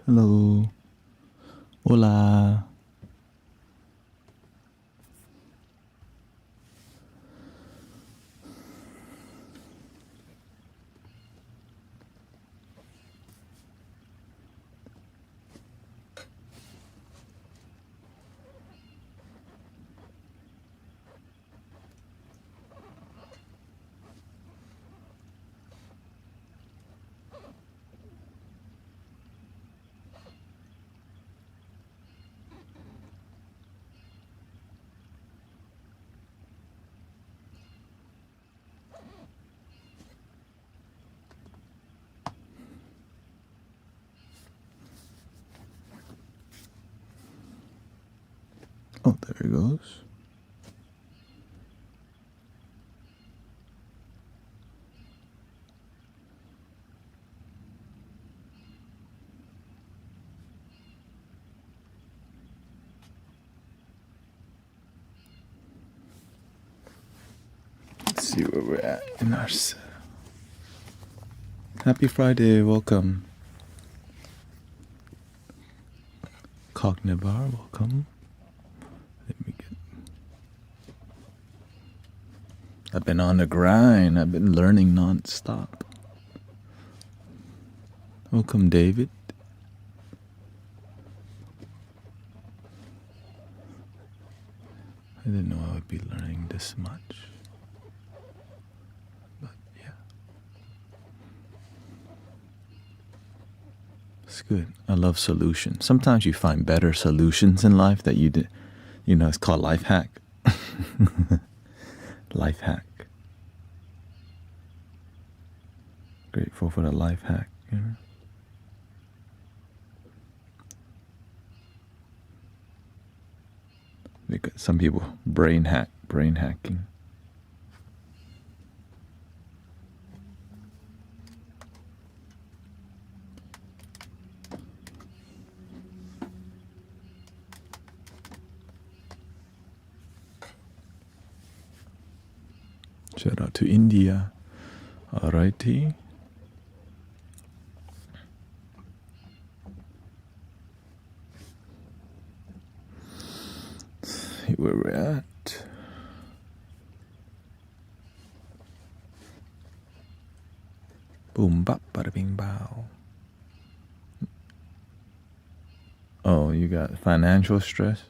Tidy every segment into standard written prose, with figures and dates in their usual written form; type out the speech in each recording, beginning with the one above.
Hello. Hola. Oh, there he goes. Let's see where we're at in our set. Happy Friday, welcome. Cognibar, welcome. Let me get. I've been on the grind. I've been learning non-stop. Welcome, David. I didn't know I would be learning this much. But yeah. It's good. I love solutions. Sometimes you find better solutions in life that you did. You know, it's called life hack. Life hack. Grateful for the life hack. You know? Because some people brain hacking. Shout out to India. Alrighty. See where we're at. Boom bap bada bing bow. Oh, you got financial stress?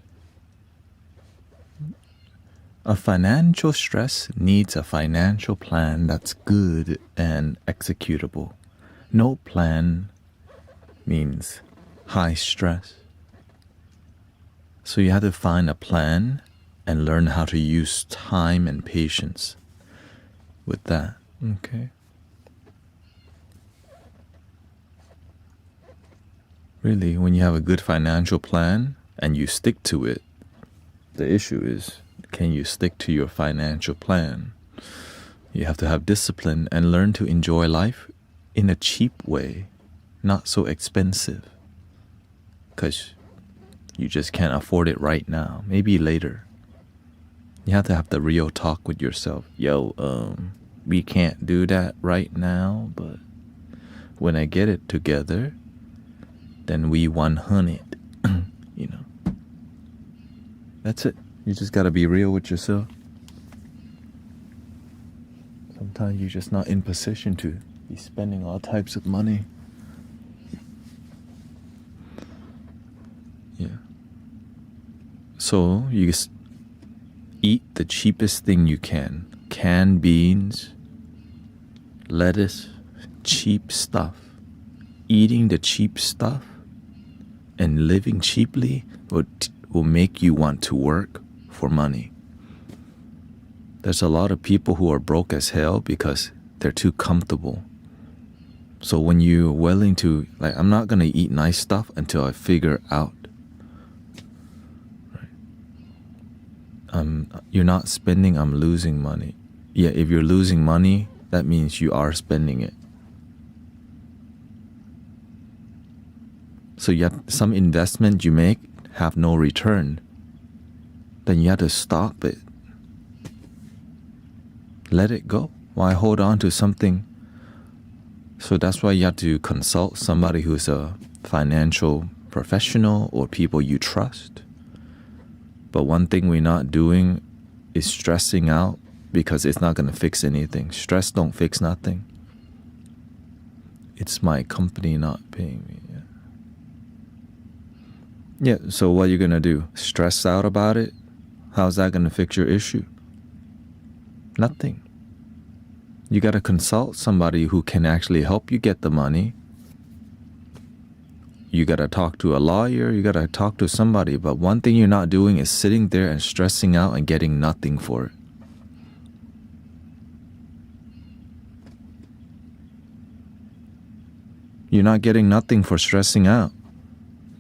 A financial stress needs a financial plan that's good and executable. No plan means high stress. So you have to find a plan and learn how to use time and patience with that. Okay. Really, when you have a good financial plan and you stick to it, the issue is, can you stick to your financial plan? You have to have discipline and learn to enjoy life in a cheap way, not so expensive. Because you just can't afford it right now. Maybe later. You have to have the real talk with yourself. We can't do that right now, but when I get it together, then we 100. You know. That's it. You just gotta be real with yourself. Sometimes you're just not in position to be spending all types of money. Yeah. So you just eat the cheapest thing you can. Canned beans, lettuce, cheap stuff. Eating the cheap stuff and living cheaply will make you want to work for money. There's a lot of people who are broke as hell because they're too comfortable. So when you're willing to, like, I'm not going to eat nice stuff until I figure out. Right? You're not spending, I'm losing money. Yeah, if you're losing money, that means you are spending it. So you have some investment you make have no return. Then you have to stop it. Let it go. Why hold on to something So that's why you have to consult somebody who's a financial professional or people you trust. But one thing we're not doing is stressing out because it's not going to fix anything. Stress don't fix nothing. It's my company not paying me. Yeah, so what are you going to do? Stress out about it? How's that going to fix your issue? Nothing. You got to consult somebody who can actually help you get the money. You got to talk to a lawyer. You got to talk to somebody. But one thing you're not doing is sitting there and stressing out and getting nothing for it. You're not getting nothing for stressing out.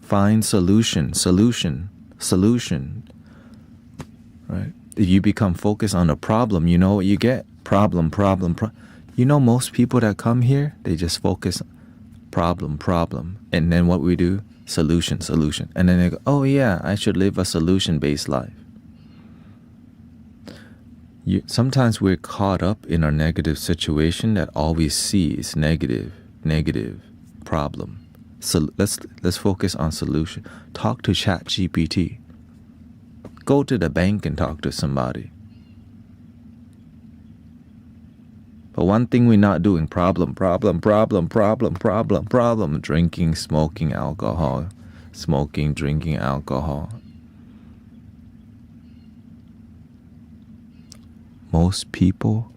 Find solution. Right? If you become focused on a problem, you know what you get? Problem. You know most people that come here, they just focus problem. And then what we do? Solution. And then they go, oh yeah, I should live a solution-based life. Sometimes we're caught up in our negative situation that all we see is negative, problem. So let's focus on solution. Talk to ChatGPT. Go to the bank and talk to somebody. But one thing we're not doing, problem. Drinking, smoking, alcohol. Smoking, drinking, alcohol. Most people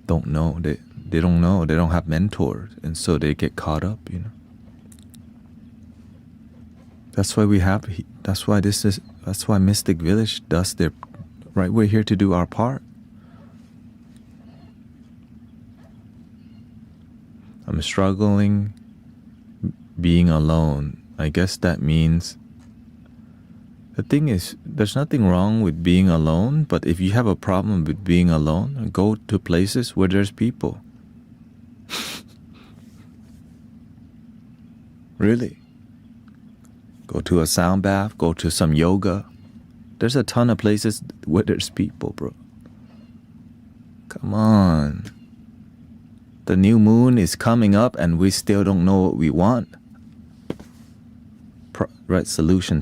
don't know. They don't know. They don't have mentors. And so they get caught up, That's why that's why Mystic Village does their, right? We're here to do our part. I'm struggling being alone. I guess that means, the thing is, there's nothing wrong with being alone, but if you have a problem with being alone, go to places where there's people. Really. Go to a sound bath, go to some yoga. There's a ton of places where there's people, bro. Come on. The new moon is coming up and we still don't know what we want. Right? Solution.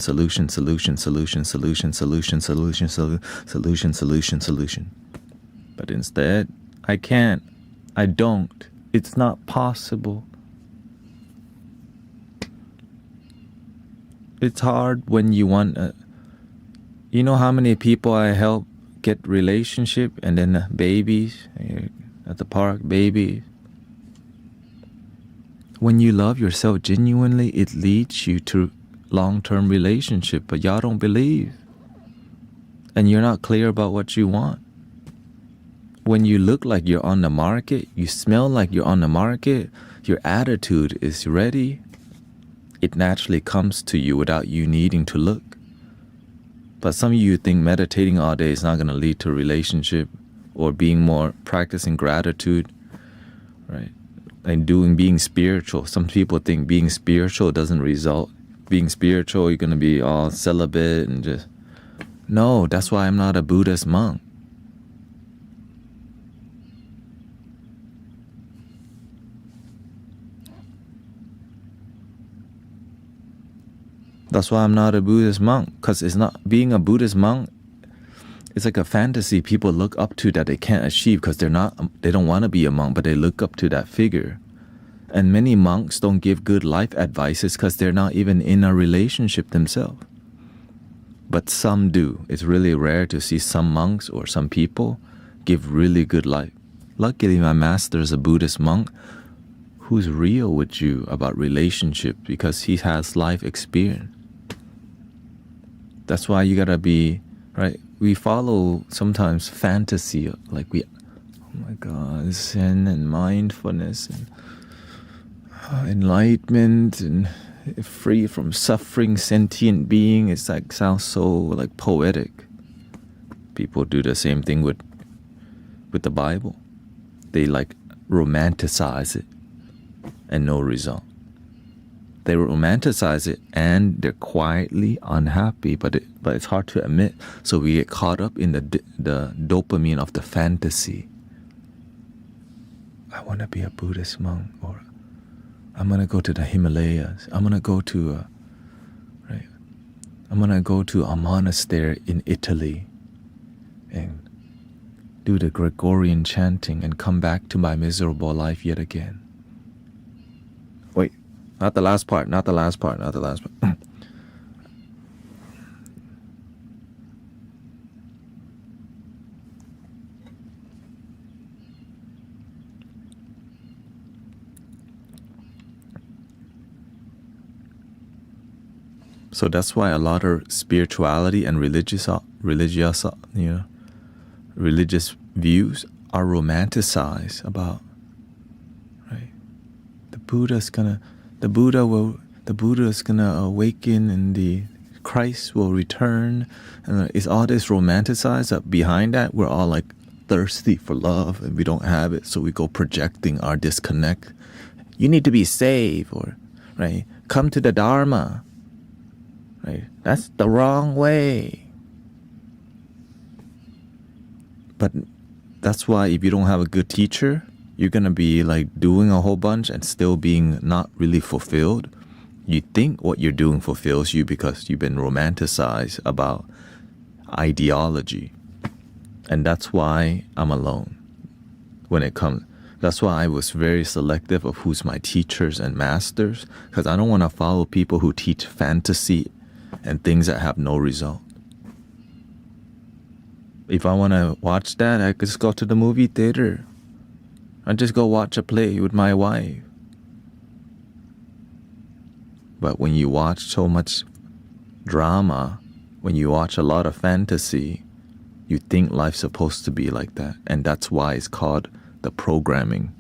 But instead, I can't. I don't. It's not possible. It's hard when you want you know how many people I help get relationship and then babies at the park, babies. When you love yourself genuinely, it leads you to long-term relationship, but y'all don't believe. And you're not clear about what you want. When you look like you're on the market, you smell like you're on the market, your attitude is ready, it naturally comes to you without you needing to look. But some of you think meditating all day is not going to lead to a relationship or practicing gratitude, right? And being spiritual. Some people think being spiritual doesn't result. Being spiritual, you're going to be all celibate and just... No, that's why I'm not a Buddhist monk. That's why I'm not a Buddhist monk, because it's not being a Buddhist monk. It's like a fantasy people look up to that they can't achieve because they don't want to be a monk, but they look up to that figure. And many monks don't give good life advices because they're not even in a relationship themselves. But some do. It's really rare to see some monks or some people give really good life. Luckily, my master is a Buddhist monk who's real with you about relationship because he has life experience. That's why you gotta be, right? We follow sometimes fantasy, like oh my God, Zen and mindfulness and enlightenment and free from suffering, sentient being. It's like sounds so like poetic. People do the same thing with the Bible. They like romanticize it and no result. They romanticize it and they're quietly unhappy, but it's hard to admit. So we get caught up in the dopamine of the fantasy. I want to be a Buddhist monk, or I'm going to go to the Himalayas. I'm going to go to I'm going to go to a monastery in Italy and do the Gregorian chanting and come back to my miserable life yet again. Wait, not the last part. So that's why a lot of spirituality and religious views are romanticized about, right? The Buddha is gonna awaken, and the Christ will return, and it's all this romanticized. That behind that, we're all like thirsty for love, and we don't have it, so we go projecting our disconnect. You need to be saved, or right, come to the Dharma. Right? That's the wrong way. But that's why if you don't have a good teacher, you're going to be like doing a whole bunch and still being not really fulfilled. You think what you're doing fulfills you because you've been romanticized about ideology. And that's why I'm alone when it comes. That's why I was very selective of who's my teachers and masters, because I don't want to follow people who teach fantasy and things that have no result. If I want to watch that, I could just go to the movie theater. I just go watch a play with my wife. But when you watch so much drama, when you watch a lot of fantasy, you think life's supposed to be like that. And that's why it's called the programming.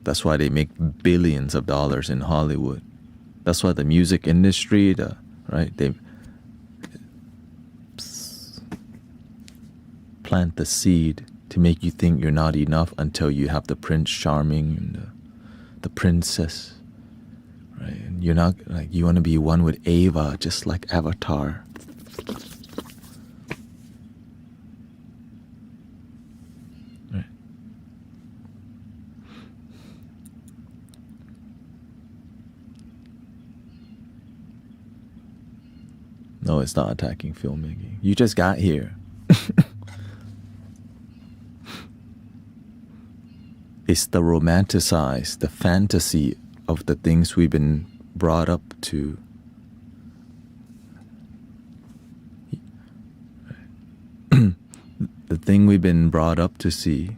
That's why they make billions of dollars in Hollywood. That's why the music industry, they plant the seed to make you think you're not enough until you have the Prince Charming and the princess, right? And you're not like, you want to be one with Ava, just like Avatar. Right. No, it's not attacking filmmaking. You just got here. It's the romanticized, the fantasy of the things we've been brought up to. The thing we've been brought up to see.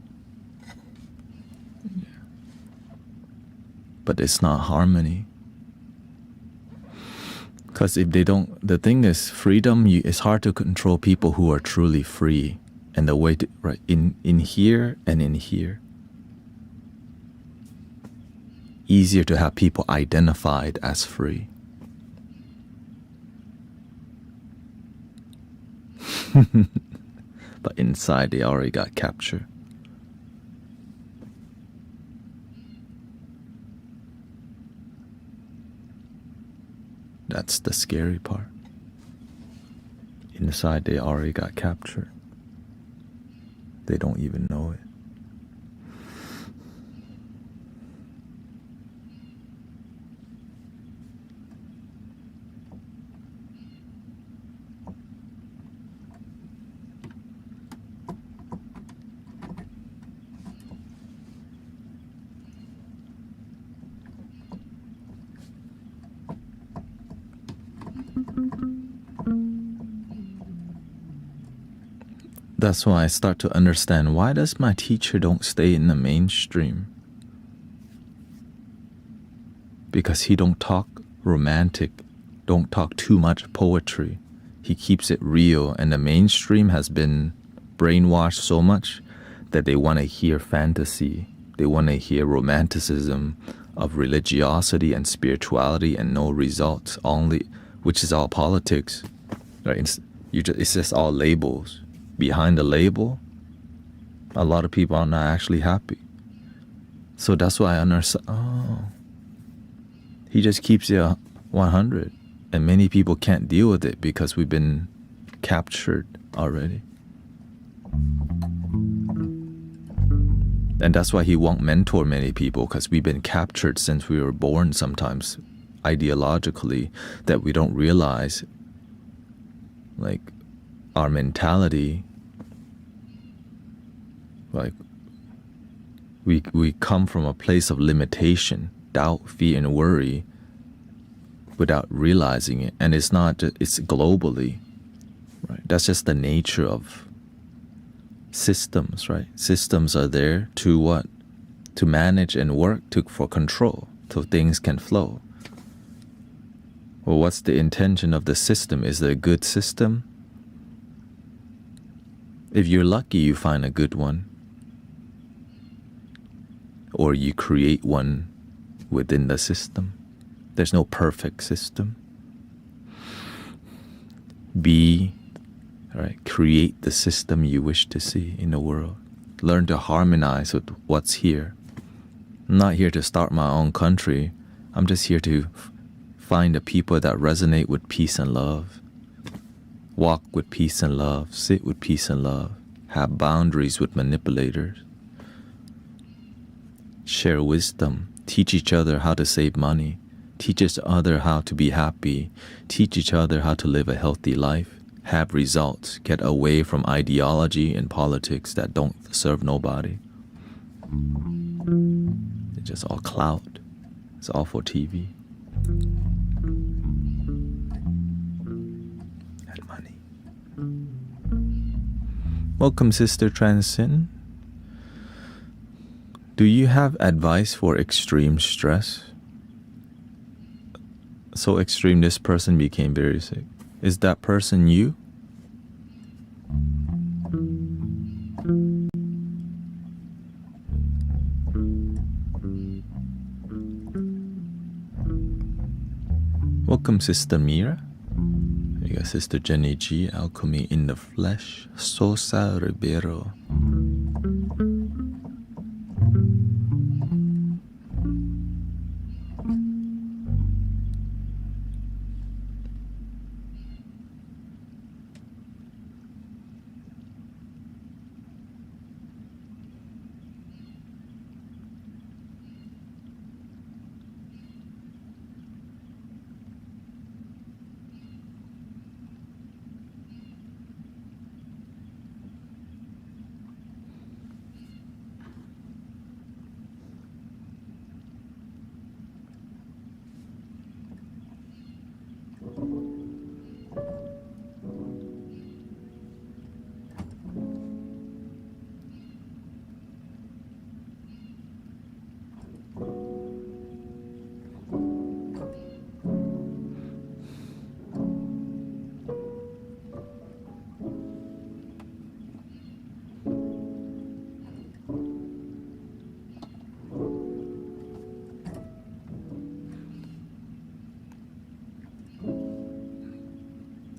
But it's not harmony. Because if they don't, the thing is, freedom, it's hard to control people who are truly free. And the way to, right, in here and in here. Easier to have people identified as free. But inside they already got captured. That's the scary part. Inside they already got captured. They don't even know it. That's why I start to understand, why does my teacher don't stay in the mainstream? Because he don't talk romantic, don't talk too much poetry. He keeps it real, and the mainstream has been brainwashed so much that they want to hear fantasy. They want to hear romanticism of religiosity and spirituality and no results, only, which is all politics. Right? It's just all labels. Behind the label, a lot of people are not actually happy. So that's why I understand. Oh, he just keeps it 100, and many people can't deal with it because we've been captured already. And that's why he won't mentor many people, because we've been captured since we were born sometimes ideologically, that we don't realize like our mentality, like we come from a place of limitation, doubt, fear, and worry without realizing it. And it's not just, it's globally, right? That's just the nature of systems, right? Systems are there to what? To manage and work for control, so things can flow. Well, what's the intention of the system? Is it a good system? If you're lucky, you find a good one. Or you create one within the system. There's no perfect system. Create the system you wish to see in the world. Learn to harmonize with what's here. I'm not here to start my own country. I'm just here to find the people that resonate with peace and love. Walk with peace and love. Sit with peace and love. Have boundaries with manipulators. Share wisdom. Teach each other how to save money. Teach each other how to be happy. Teach each other how to live a healthy life. Have results. Get away from ideology and politics that don't serve nobody. It's just all clout. It's all for TV. And money. Welcome, Sister Transcend. Do you have advice for extreme stress? So extreme this person became very sick. Is that person you? Welcome, Sister Mira. You got Sister Jenny G, Alchemy in the Flesh, Sosa Ribeiro.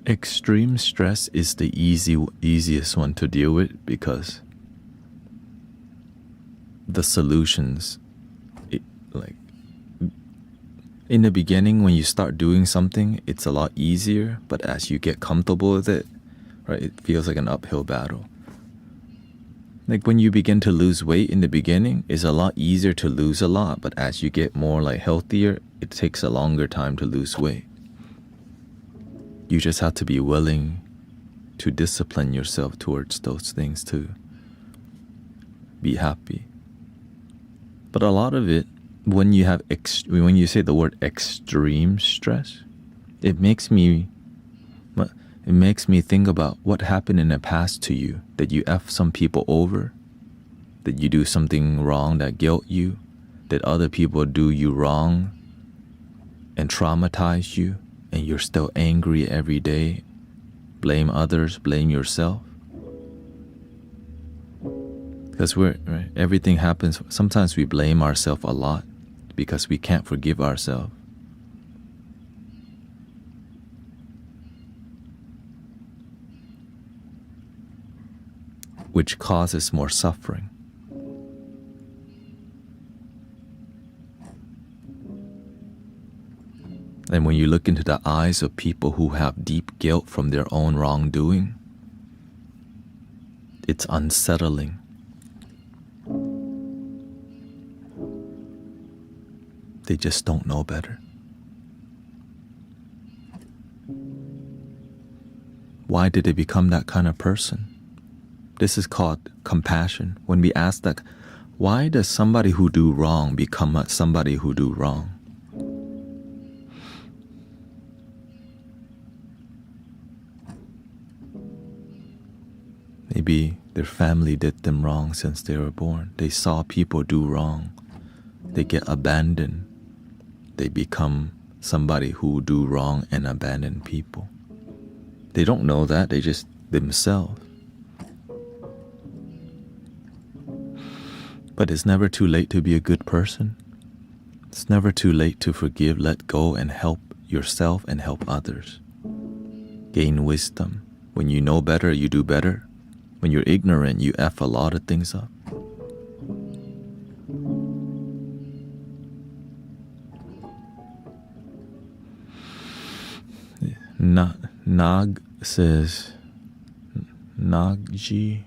Extreme stress is the easiest one to deal with, because the solutions, in the beginning when you start doing something, it's a lot easier, but as you get comfortable with it, right, it feels like an uphill battle. Like when you begin to lose weight in the beginning, it's a lot easier to lose a lot, but as you get more healthier, it takes a longer time to lose weight. You just have to be willing to discipline yourself towards those things to be happy. But a lot of it, when you have when you say the word extreme stress, it makes me think about what happened in the past to you, that you F some people over, that you do something wrong that guilt you, that other people do you wrong and traumatize you, and you're still angry every day, blame others, blame yourself. Because everything happens, sometimes we blame ourselves a lot because we can't forgive ourselves. Which causes more suffering. And when you look into the eyes of people who have deep guilt from their own wrongdoing, it's unsettling. They just don't know better. Why did they become that kind of person? This is called compassion. When we ask that, why does somebody who do wrong become somebody who do wrong? Maybe their family did them wrong since they were born. They saw people do wrong. They get abandoned. They become somebody who do wrong and abandon people. They don't know that, they just themselves. But it's never too late to be a good person. It's never too late to forgive, let go, and help yourself and help others. Gain wisdom. When you know better, you do better. When you're ignorant, you F a lot of things up. Nag says, Nagji,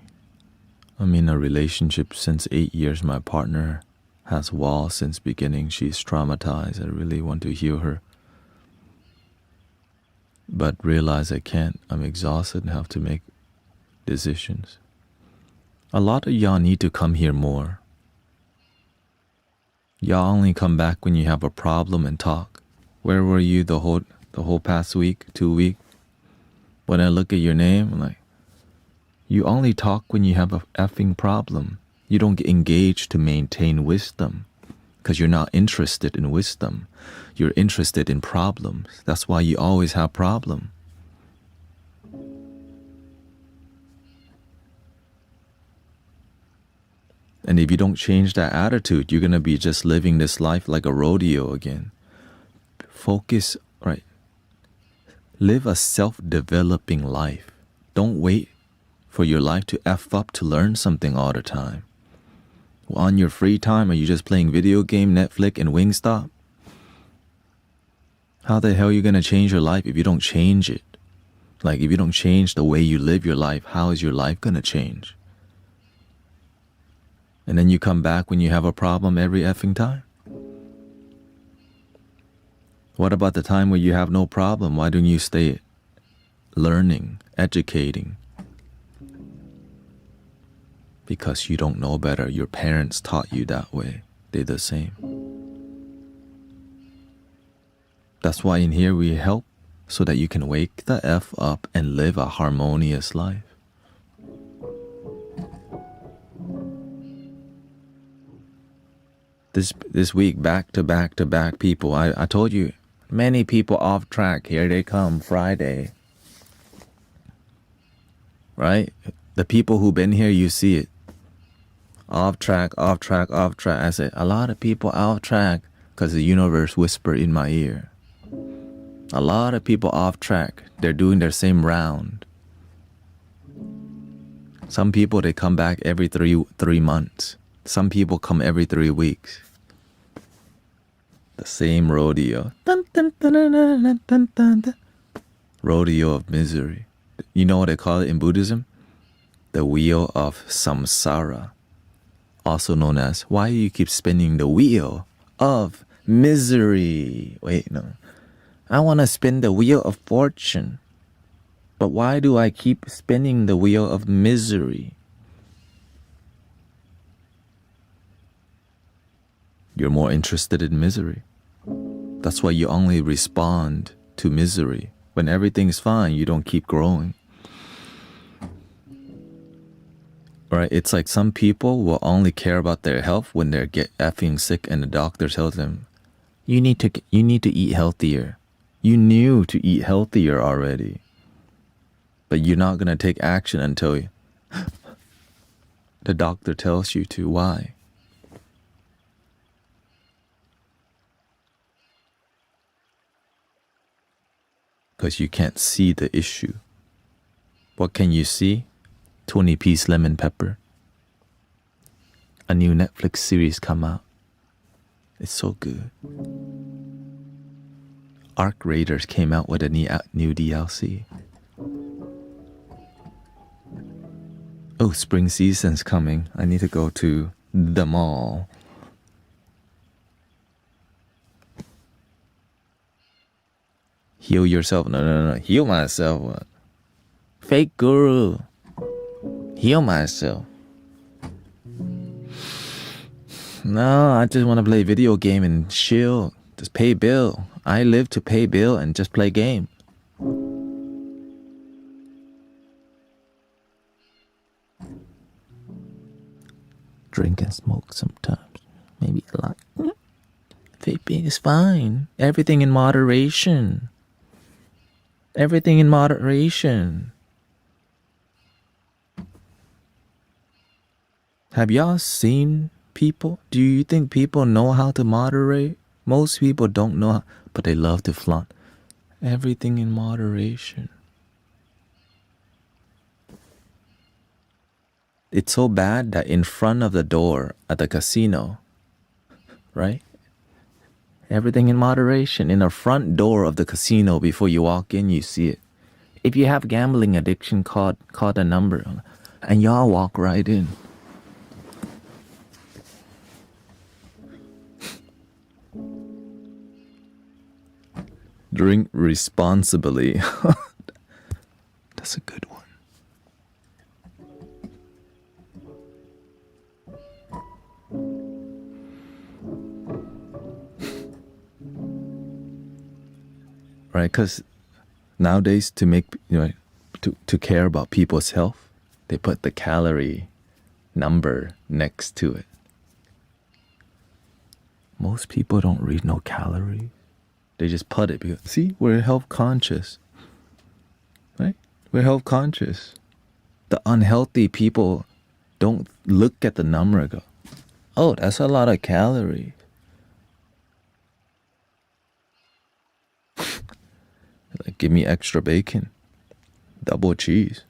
I'm in a relationship since 8 years. My partner has walls since beginning. She's traumatized. I really want to heal her, but realize I can't. I'm exhausted and have to make decisions. A lot of y'all need to come here more. Y'all only come back when you have a problem and talk. Where were you the whole past week, 2 weeks? When I look at your name, I'm like, you only talk when you have a effing problem. You don't get engaged to maintain wisdom because you're not interested in wisdom. You're interested in problems. That's why you always have problems. And if you don't change that attitude, you're going to be just living this life like a rodeo again. Focus, right? Live a self-developing life. Don't wait for your life to F up to learn something all the time. On your free time, are you just playing video game, Netflix, and Wingstop? How the hell are you going to change your life if you don't change it? Like, if you don't change the way you live your life, how is your life going to change? And then you come back when you have a problem every effing time? What about the time where you have no problem? Why don't you stay learning, educating? Because you don't know better. Your parents taught you that way. They're the same. That's why in here we help so that you can wake the F up and live a harmonious life. This week, back to back people. I told you, many people off track. Here they come, Friday. Right? The people who've been here, you see it. Off track. I said, a lot of people off track because the universe whispered in my ear. A lot of people off track. They're doing their same round. Some people, they come back every three months. Some people come every 3 weeks. The same rodeo. Dun, dun, dun, dun, dun, dun, dun, dun. Rodeo of misery. You know what they call it in Buddhism? The wheel of samsara. Also known as, why do you keep spinning the wheel of misery? Wait, no. I want to spin the wheel of fortune. But why do I keep spinning the wheel of misery? You're more interested in misery. That's why you only respond to misery. When everything's fine, you don't keep growing. Right? It's like some people will only care about their health when they get effing sick and the doctor tells them, you need to eat healthier. You knew to eat healthier already. But you're not going to take action until the doctor tells you to. Why? Because you can't see the issue. What can you see? 20-piece lemon pepper. A new Netflix series come out. It's so good. Arc Raiders came out with a new DLC. Oh, spring season's coming. I need to go to the mall. Heal yourself. No. Heal myself. What? Fake guru. Heal myself. No, I just want to play video game and chill. Just pay bill. I live to pay bill and just play game. Drink and smoke sometimes. Maybe a lot. Vaping is fine. Everything in moderation. Everything in moderation. Have y'all seen people? Do you think people know how to moderate? Most people don't know how, but they love to flaunt. Everything in moderation. It's so bad that in front of the door at the casino, right? Everything in moderation. In the front door of the casino, before you walk in, you see it. If you have gambling addiction, call the number, and y'all walk right in. Drink responsibly. That's a good one. Right, because nowadays to make, to care about people's health, they put the calorie number next to it. Most people don't read no calories. They just put it because, see, we're health conscious. Right? We're health conscious. The unhealthy people don't look at the number and go, oh, that's a lot of calories. Like, give me extra bacon, double cheese.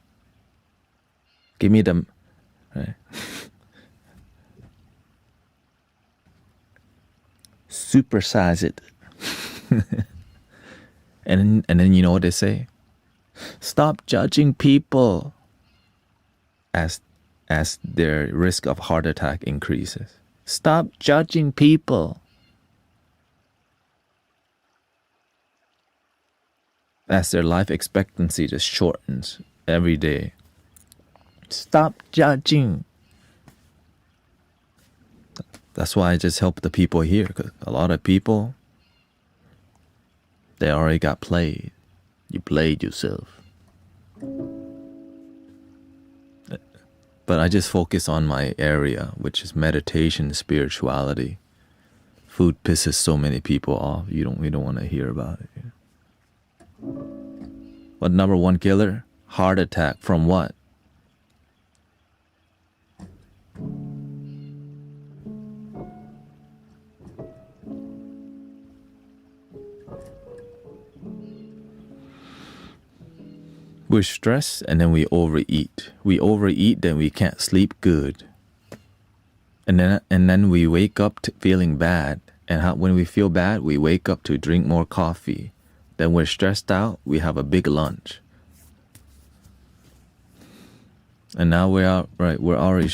Give me them, right? Supersize it. and then you know what they say? Stop judging people as their risk of heart attack increases. Stop judging people. As their life expectancy just shortens every day. Stop judging. That's why I just help the people here, because a lot of people, they already got played. You played yourself. But I just focus on my area, which is meditation, spirituality. Food pisses so many people off. We don't want to hear about it. What number one killer? Heart attack from what? We're stressed and then we overeat. We overeat, then we can't sleep good. And then we wake up to feeling bad. And when we feel bad, we wake up to drink more coffee. Then we're stressed out, we have a big lunch. And now we're already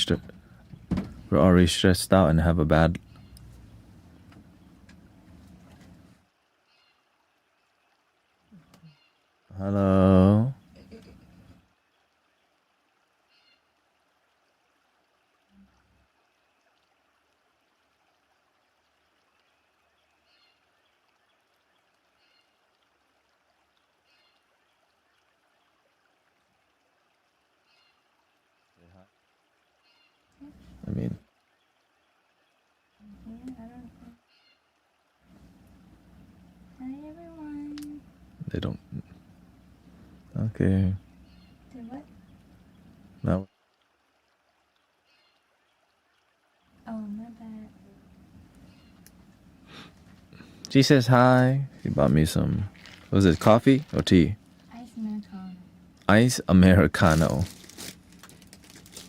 stressed out and have a bad. Hello. I mean, Hi everyone. they don't. Okay. Do what? Now. Oh, my bad. She says hi. She bought me some. Was it coffee or tea? Ice Americano. Ice Americano.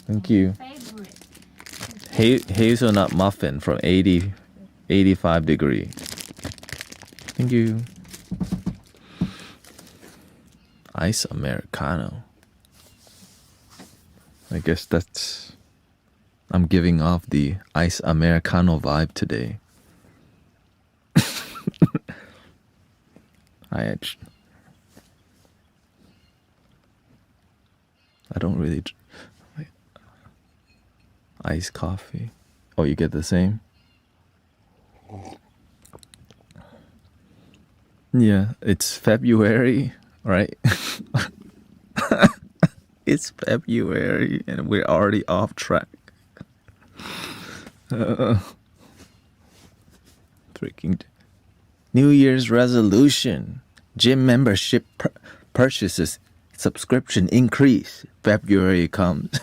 Thank you. Favorite. Hazelnut muffin from 85 degree. Thank you. Ice Americano. I guess that's. I'm giving off the Ice Americano vibe today. I don't really like iced coffee. Oh, you get the same? Yeah, it's February, right? It's February and we're already off track. Freaking New Year's resolution. Gym membership purchases subscription increase. February comes.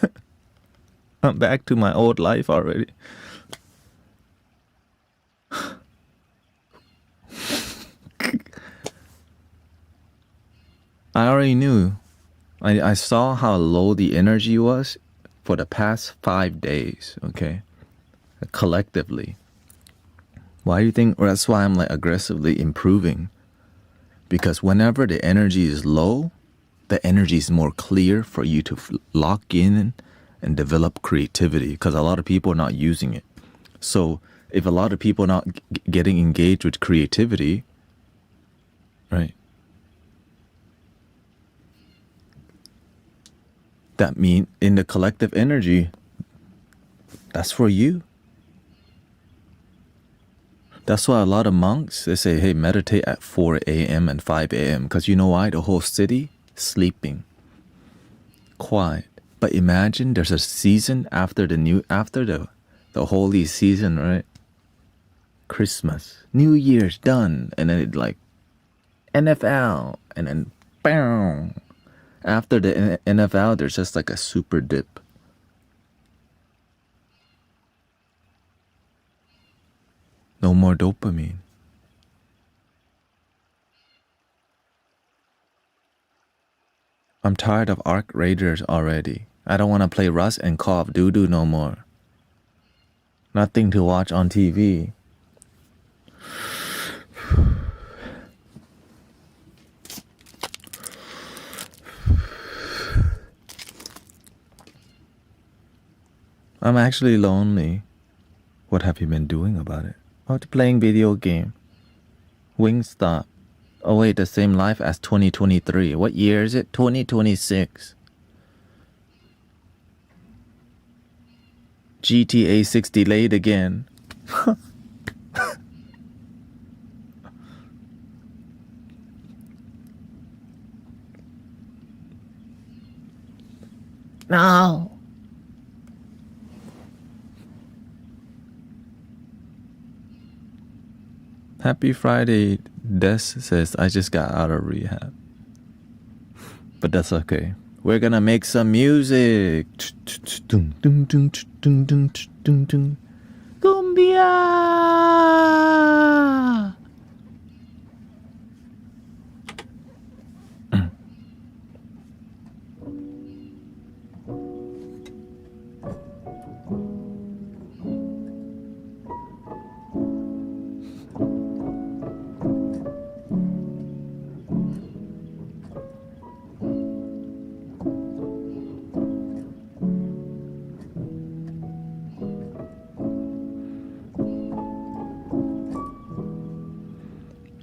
I'm back to my old life already. I already knew. I saw how low the energy was for the past 5 days, okay? Collectively. Why do you think? Well, that's why I'm like aggressively improving. Because whenever the energy is low, the energy is more clear for you to lock in and develop creativity. Because a lot of people are not using it. So if a lot of people are not getting engaged with creativity, right? That means in the collective energy, that's for you. That's why a lot of monks, they say, hey, meditate at 4 a.m. and 5 a.m. Because you know why? The whole city sleeping. Quiet. But imagine there's a season after the holy season, right? Christmas. New Year's done. And then it like NFL. And then bam. After the NFL, there's just like a super dip. No more dopamine. I'm tired of Arc Raiders already. I don't want to play Rust and Call of Duty no more. Nothing to watch on TV. I'm actually lonely. What have you been doing about it? Oh, playing video game. Wingstop. Oh wait, the same life as 2023. What year is it? 2026. GTA 6 delayed again. No. Happy Friday. Des says, I just got out of rehab. But that's okay. We're gonna make some music. Cumbia!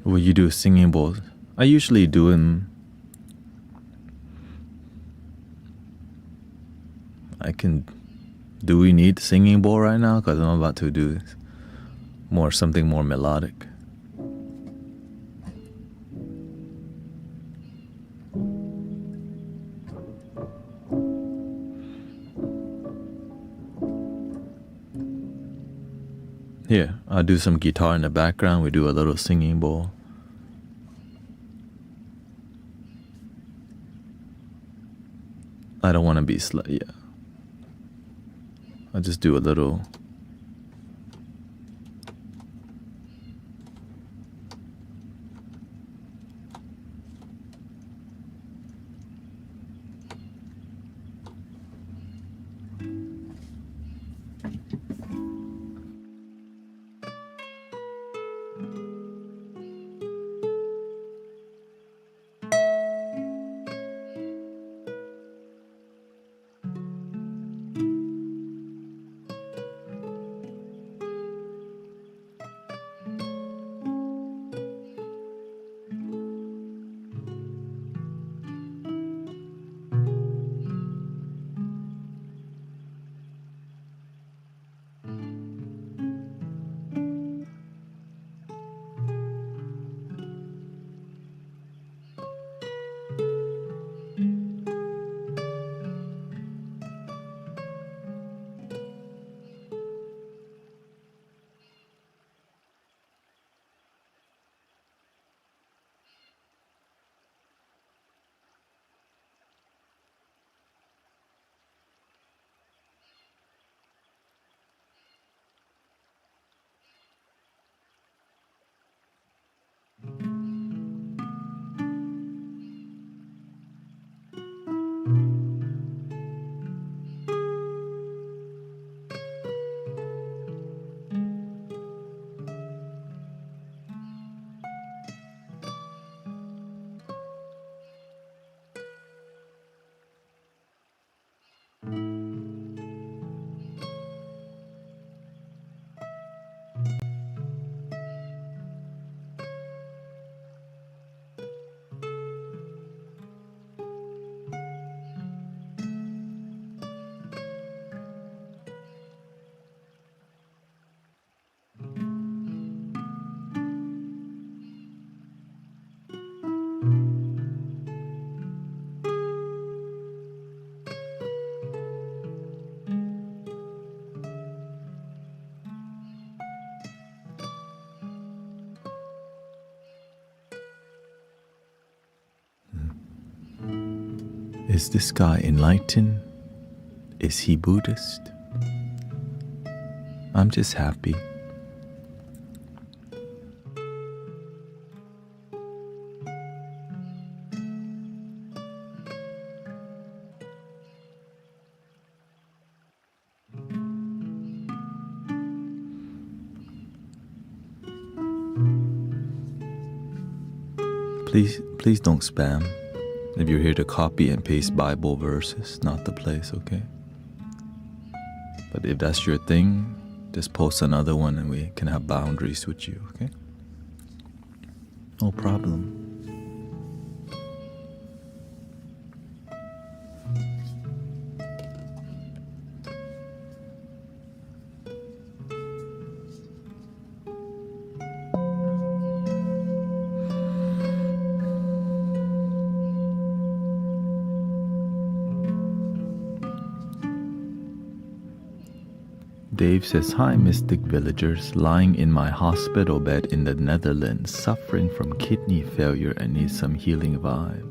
Will you do singing bowls? I usually do them. Do we need singing bowl right now? Because I'm about to do something more melodic. Here, I'll do some guitar in the background. We do a little singing bowl. I don't want to be yeah. I'll just do a little. Is this guy enlightened? Is he Buddhist? I'm just happy. Please don't spam. If you're here to copy and paste Bible verses, not the place, okay? But if that's your thing, just post another one and we can have boundaries with you, okay? No problem. Dave says, "Hi, mystic villagers. Lying in my hospital bed in the Netherlands, suffering from kidney failure and need some healing vibes."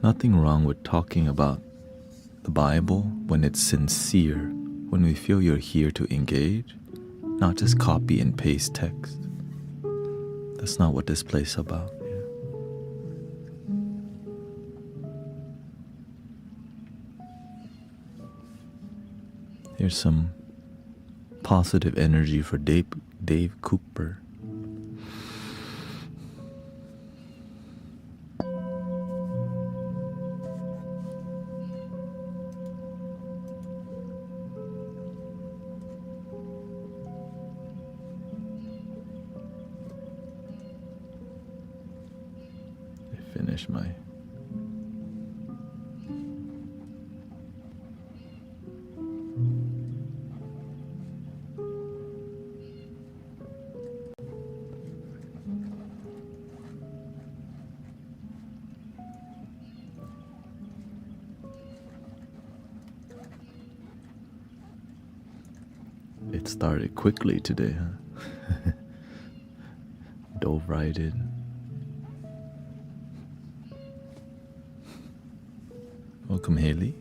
Nothing wrong with talking about the Bible when it's sincere, when we feel you're here to engage, not just copy and paste text. That's not what this place is about. Here's some positive energy for Dave Cooper. Finish my It started quickly today, huh? Dove right in. Welcome, Haley.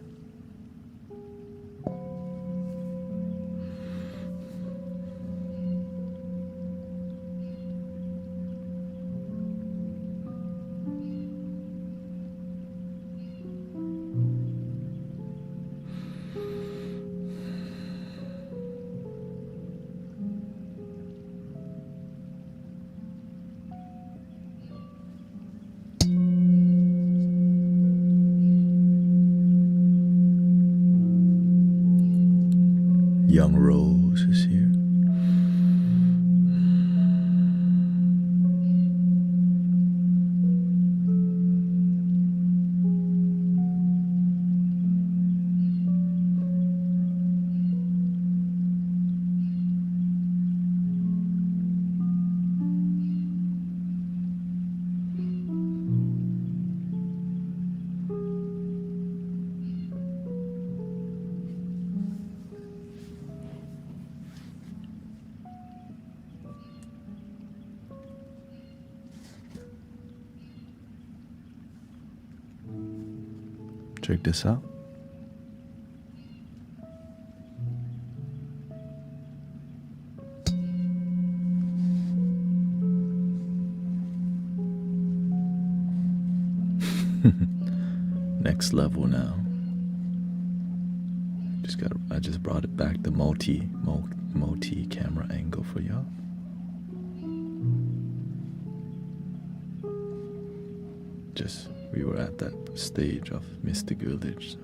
Young Rose is here. Check this out. Next level now. I just brought it back, the multi camera angle for y'all. We were at that stage of Mystic Village.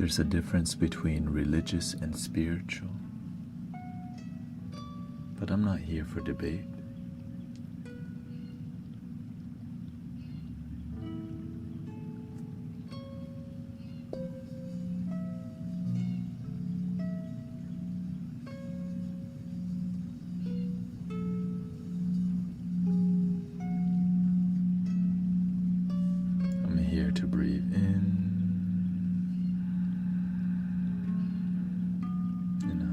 There's a difference between religious and spiritual. But I'm not here for debate. I'm here to breathe in and out.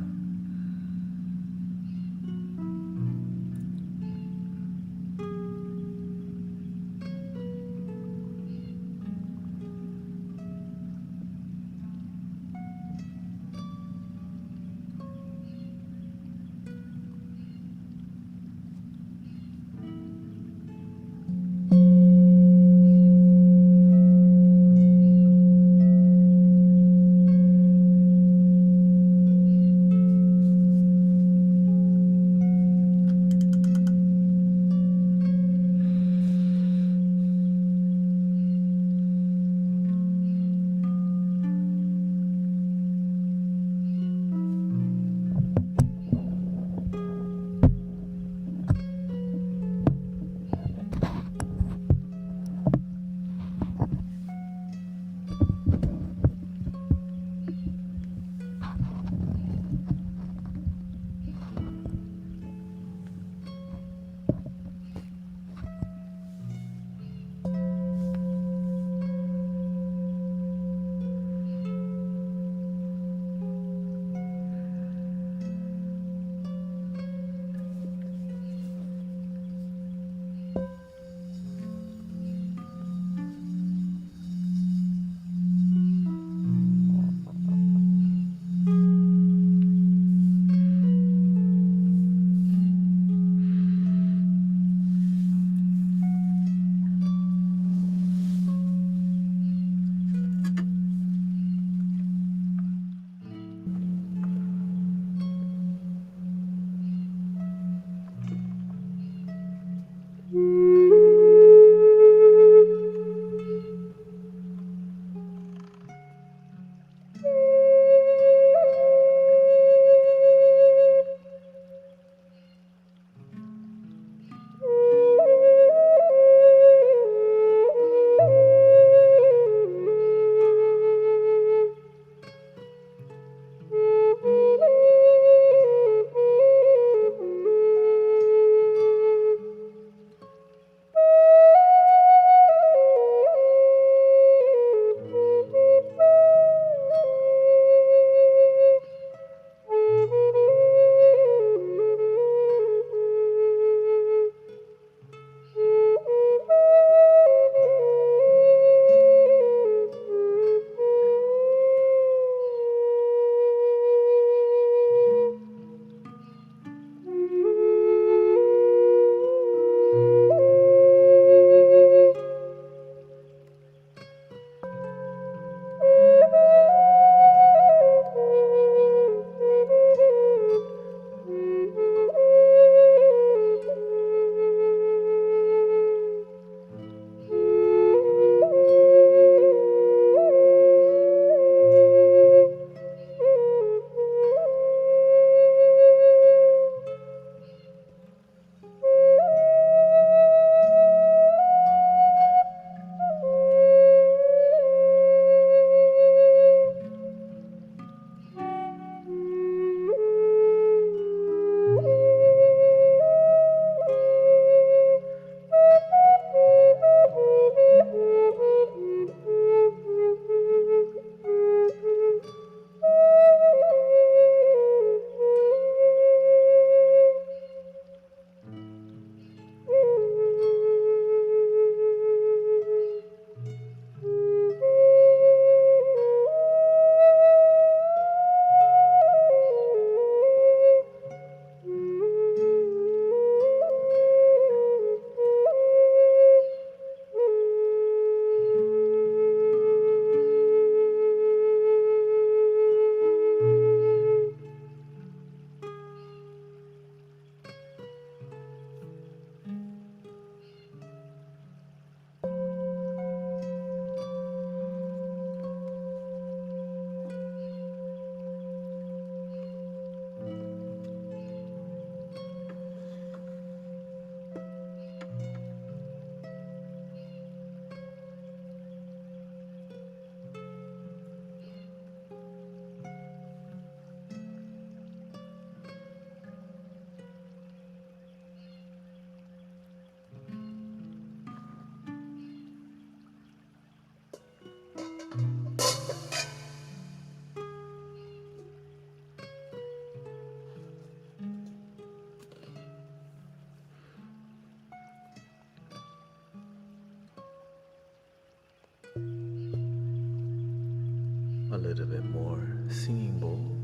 little bit more singing bowl.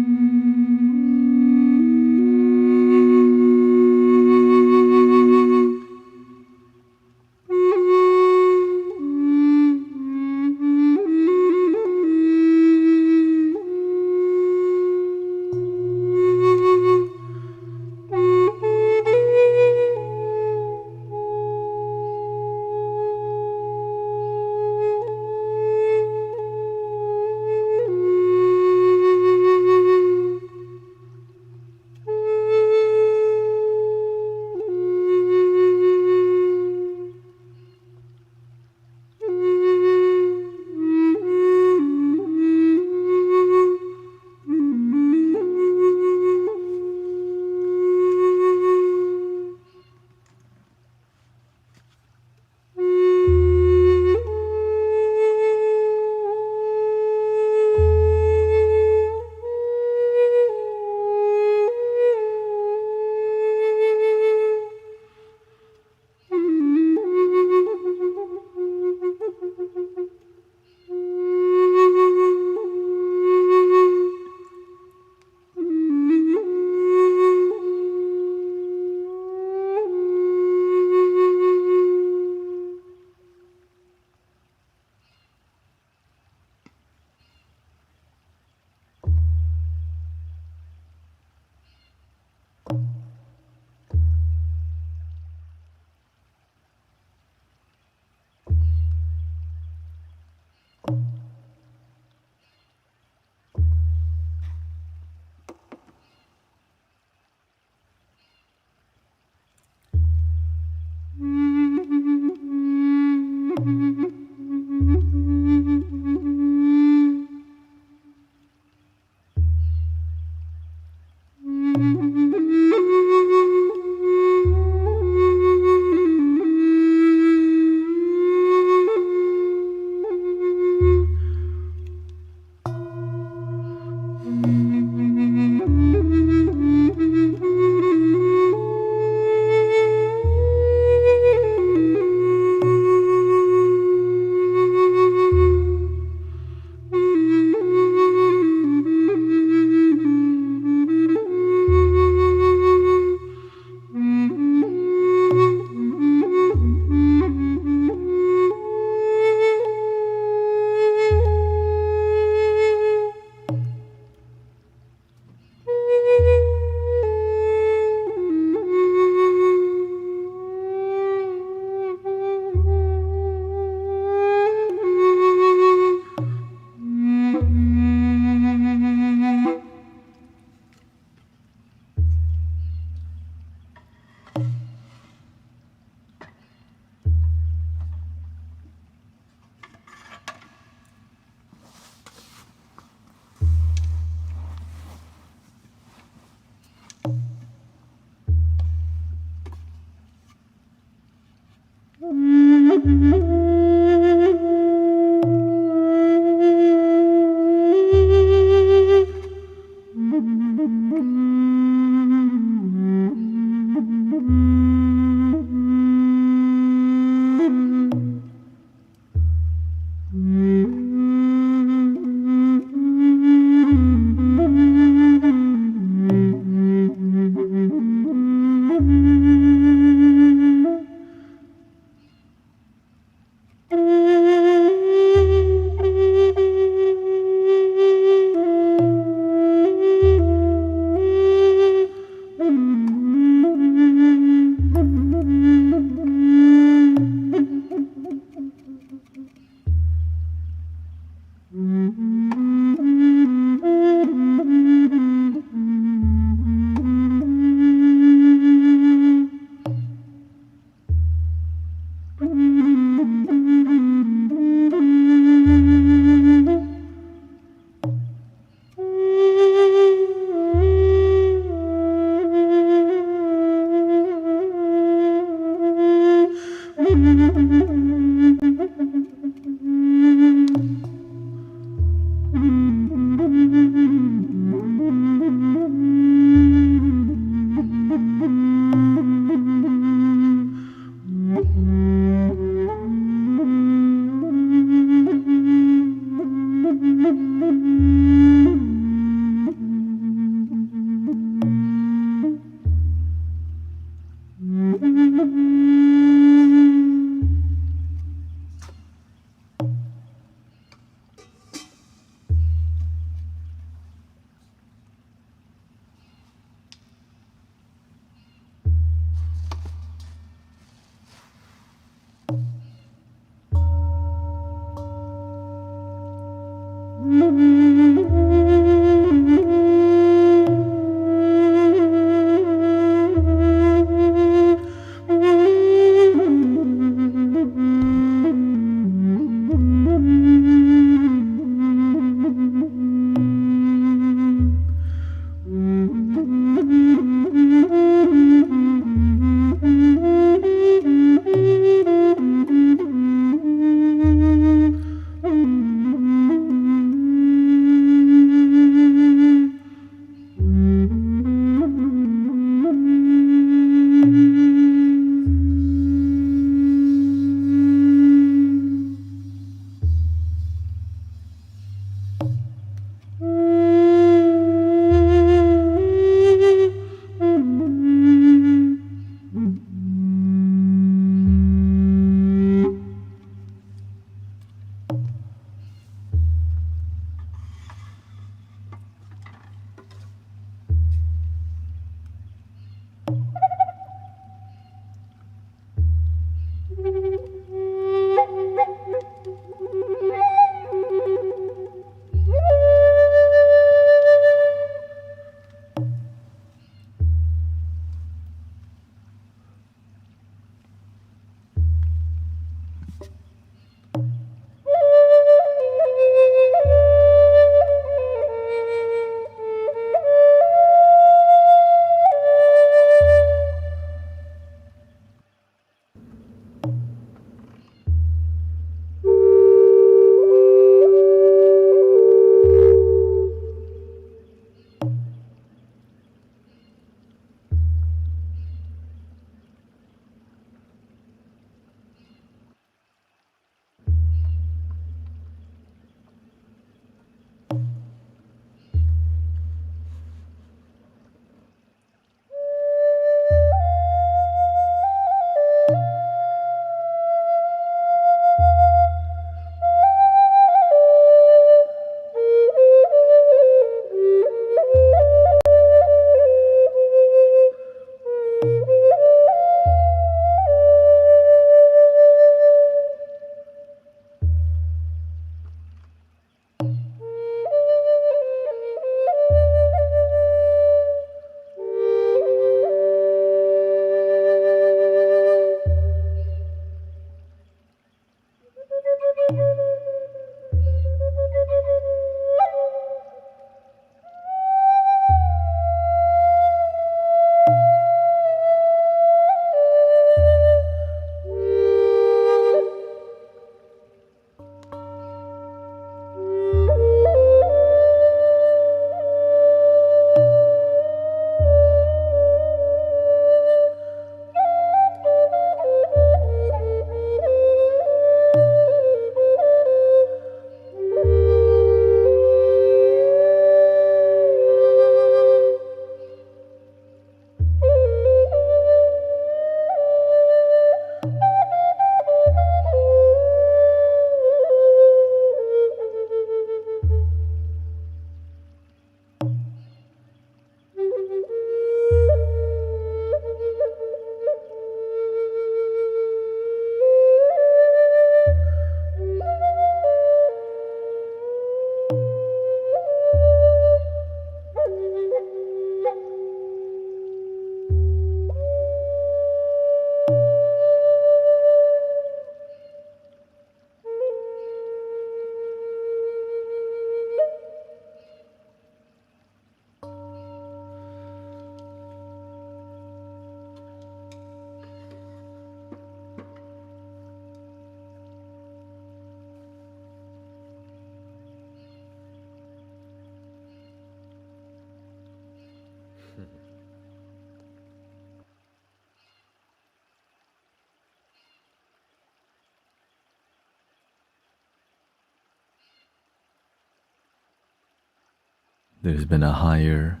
there's been a higher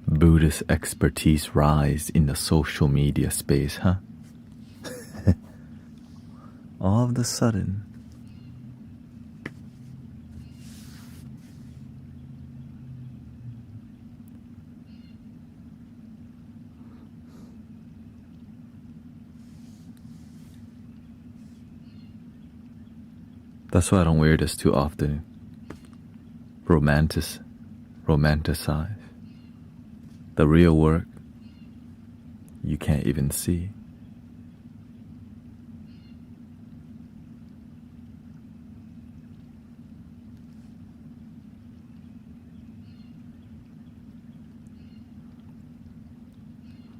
Buddhist expertise rise in the social media space, huh? All of a sudden. That's why I don't wear this too often. Romanticize. The real work, you can't even see.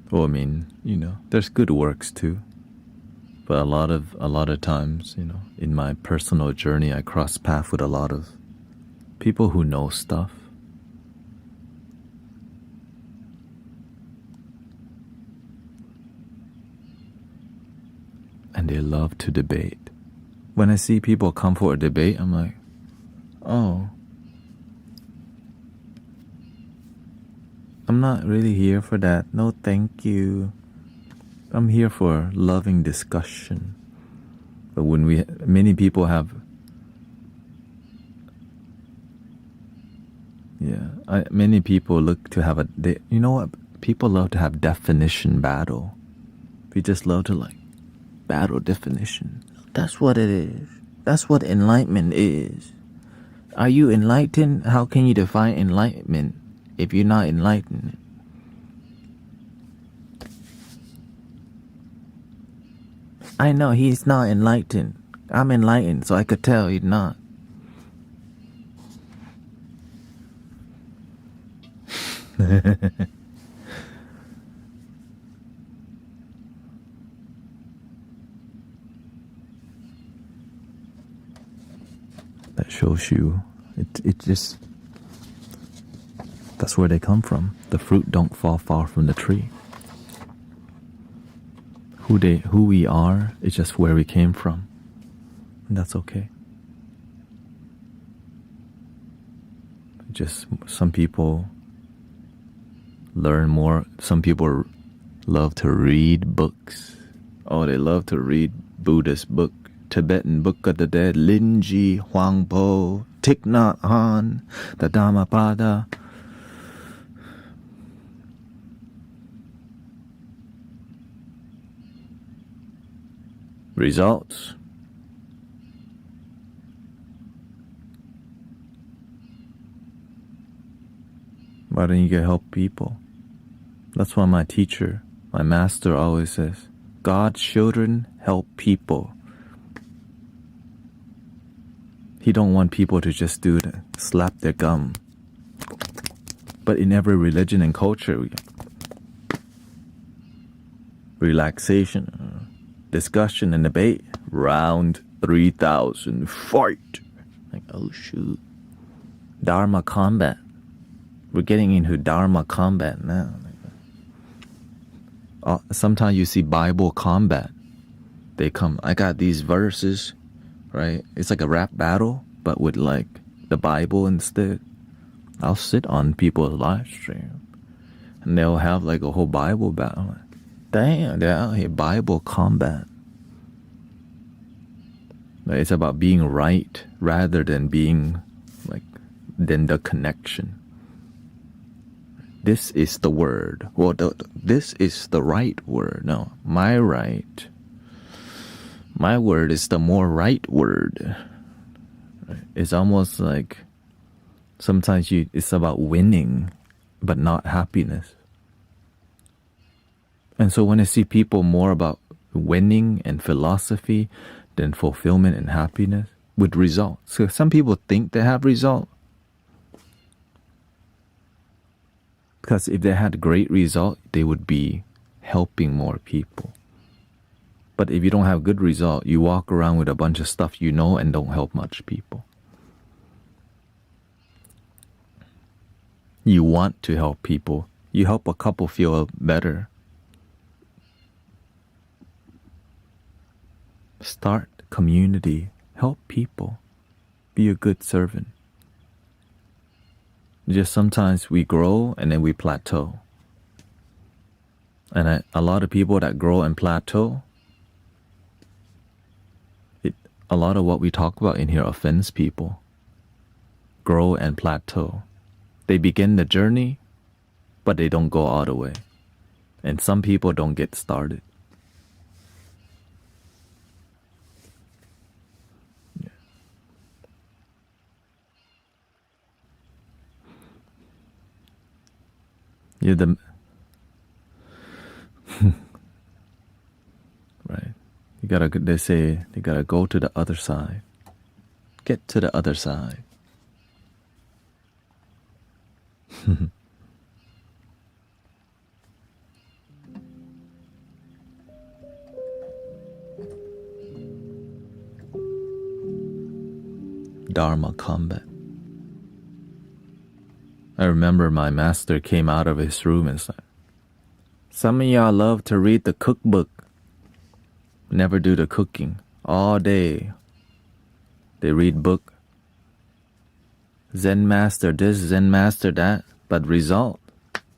Well, I mean, there's good works too. But a lot of times, in my personal journey, I cross paths with a lot of people who know stuff. And they love to debate. When I see people come for a debate, I'm like, oh, I'm not really here for that. No, thank you. I'm here for loving discussion. But when many people have, many people look to have you know what? People love to have definition battle. We just love to battle definition. That's what it is. That's what enlightenment is. Are you enlightened? How can you define enlightenment if you're not enlightened? I know he's not enlightened. I'm enlightened, so I could tell he's not. That shows you, it just, that's where they come from. The fruit don't fall far from the tree. Who we are is just where we came from. And that's okay. Just some people learn more. Some people love to read books. Oh, they love to read Buddhist book, Tibetan Book of the Dead, Linji, Huangpo, Thich Nhat Hanh, the Dhammapada. Results. Why don't you get help people? That's why my teacher, my master always says, God's children help people. He don't want people to just do that, slap their gum. But in every religion and culture, relaxation, discussion and debate, round 3,000, fight. Like, oh shoot. Dharma combat. We're getting into Dharma combat now. Sometimes you see Bible combat. They come, I got these verses, right? It's like a rap battle, but with the Bible instead. I'll sit on people's live stream and they'll have a whole Bible battle. Damn, they're out here Bible combat. It's about being right rather than being than the connection. This is the word. Well, this is the right word. No, my right. My word is the more right word. It's almost like sometimes it's about winning, but not happiness. And so when I see people more about winning and philosophy than fulfillment and happiness with results. So some people think they have results. Because if they had great result, they would be helping more people. But if you don't have good result, you walk around with a bunch of stuff and don't help much people. You want to help people. You help a couple feel better. Start community. Help people. Be a good servant. Just sometimes we grow and then we plateau. And a lot of people that grow and plateau, a lot of what we talk about in here offends people. Grow and plateau. They begin the journey, but they don't go all the way. And some people don't get started. Yeah. You're the right. They say you gotta go to the other side. Get to the other side. Dharma combat. I remember my master came out of his room and said, "Some of y'all love to read the cookbook, never do the cooking. All day they read book. Zen master this, Zen master that, but result,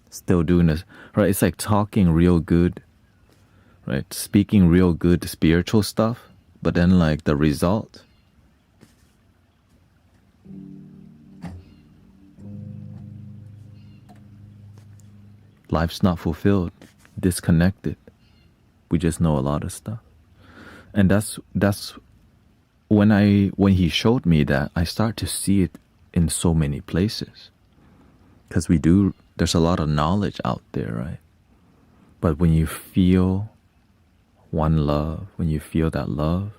still doing this." Right? It's like talking real good, right? Speaking real good spiritual stuff, but then like the result, life's not fulfilled, disconnected. We just know a lot of stuff. And that's when he showed me that, I start to see it in so many places. Because there's a lot of knowledge out there, right? But when you feel one love, when you feel that love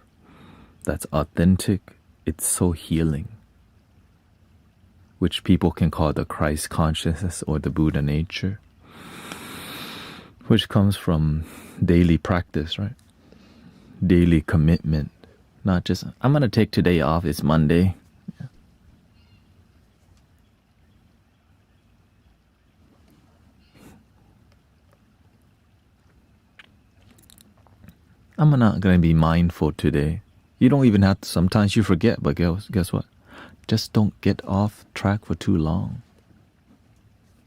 that's authentic, it's so healing. Which people can call the Christ consciousness or the Buddha nature. Which comes from daily practice, right? Daily commitment. Not just, I'm going to take today off, it's Monday. Yeah. I'm not going to be mindful today. You don't even have to, sometimes you forget, but guess what? Just don't get off track for too long.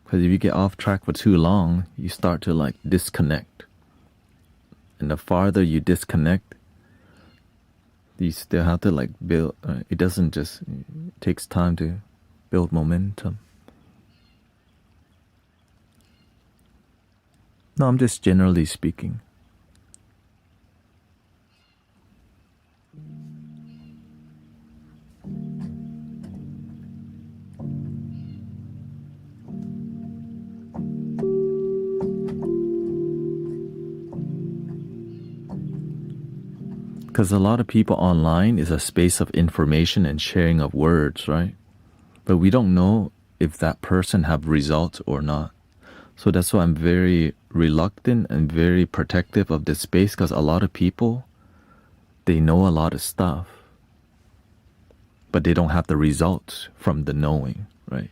Because if you get off track for too long, you start to like disconnect. And the farther you disconnect, you still have to like build. It doesn't just, it takes time to build momentum. No, I'm just generally speaking. Because a lot of people online is a space of information and sharing of words, right? But we don't know if that person have results or not. So that's why I'm very reluctant and very protective of this space, because a lot of people, they know a lot of stuff, but they don't have the results from the knowing, right?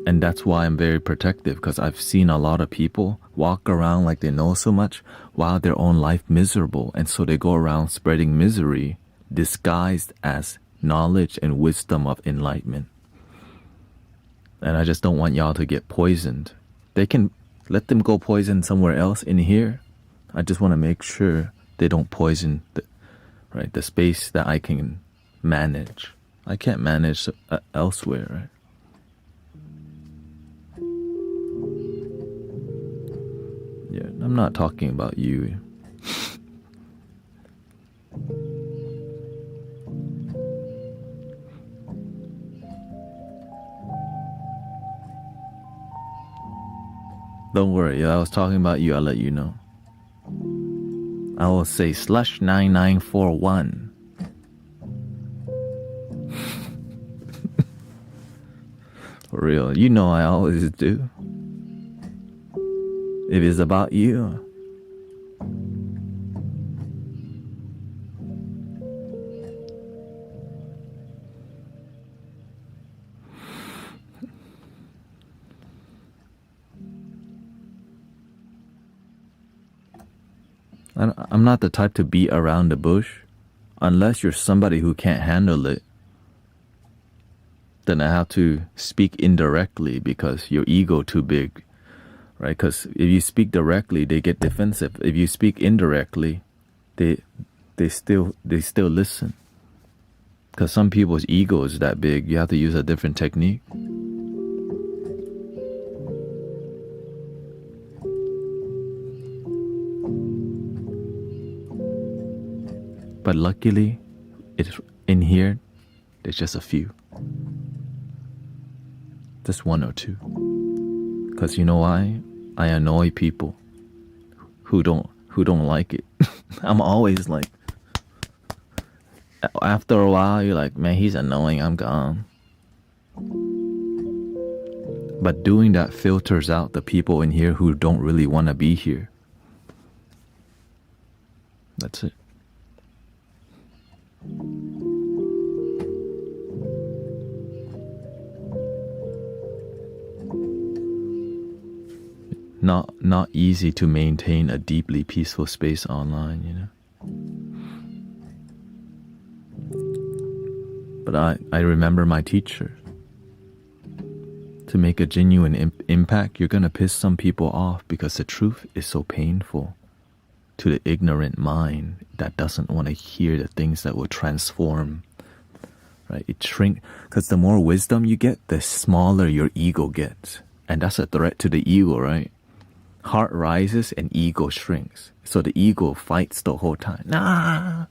And that's why I'm very protective, because I've seen a lot of people walk around like they know so much while their own life miserable. And so they go around spreading misery disguised as knowledge and wisdom of enlightenment. And I just don't want y'all to get poisoned. They can let them go poison somewhere else in here. I just want to make sure they don't poison the space that I can manage. I can't manage elsewhere, right? Yeah, I'm not talking about you. Don't worry, I was talking about you, I'll let you know. I will say /9941. For real, you know I always do. If it's about you. I'm not the type to beat around the bush unless you're somebody who can't handle it. then I have to speak indirectly because your ego too big, right? Because if you speak directly, they get defensive. If you speak indirectly, they still listen. Because some people's ego is that big, you have to use a different technique. But luckily, it's in here, there's just a few. Just one or two. Because you know why? I annoy people who don't like it. I'm always like, after a while, you're like, man, he's annoying, I'm gone. But doing that filters out the people in here who don't really want to be here. That's it. Not easy to maintain a deeply peaceful space online, you know. But I remember my teacher. To make a genuine impact, you're gonna piss some people off because the truth is so painful to the ignorant mind that doesn't want to hear the things that will transform. Right? It shrink because the more wisdom you get, the smaller your ego gets, and that's a threat to the ego, right? Heart rises and ego shrinks. So the ego fights the whole time. Nah!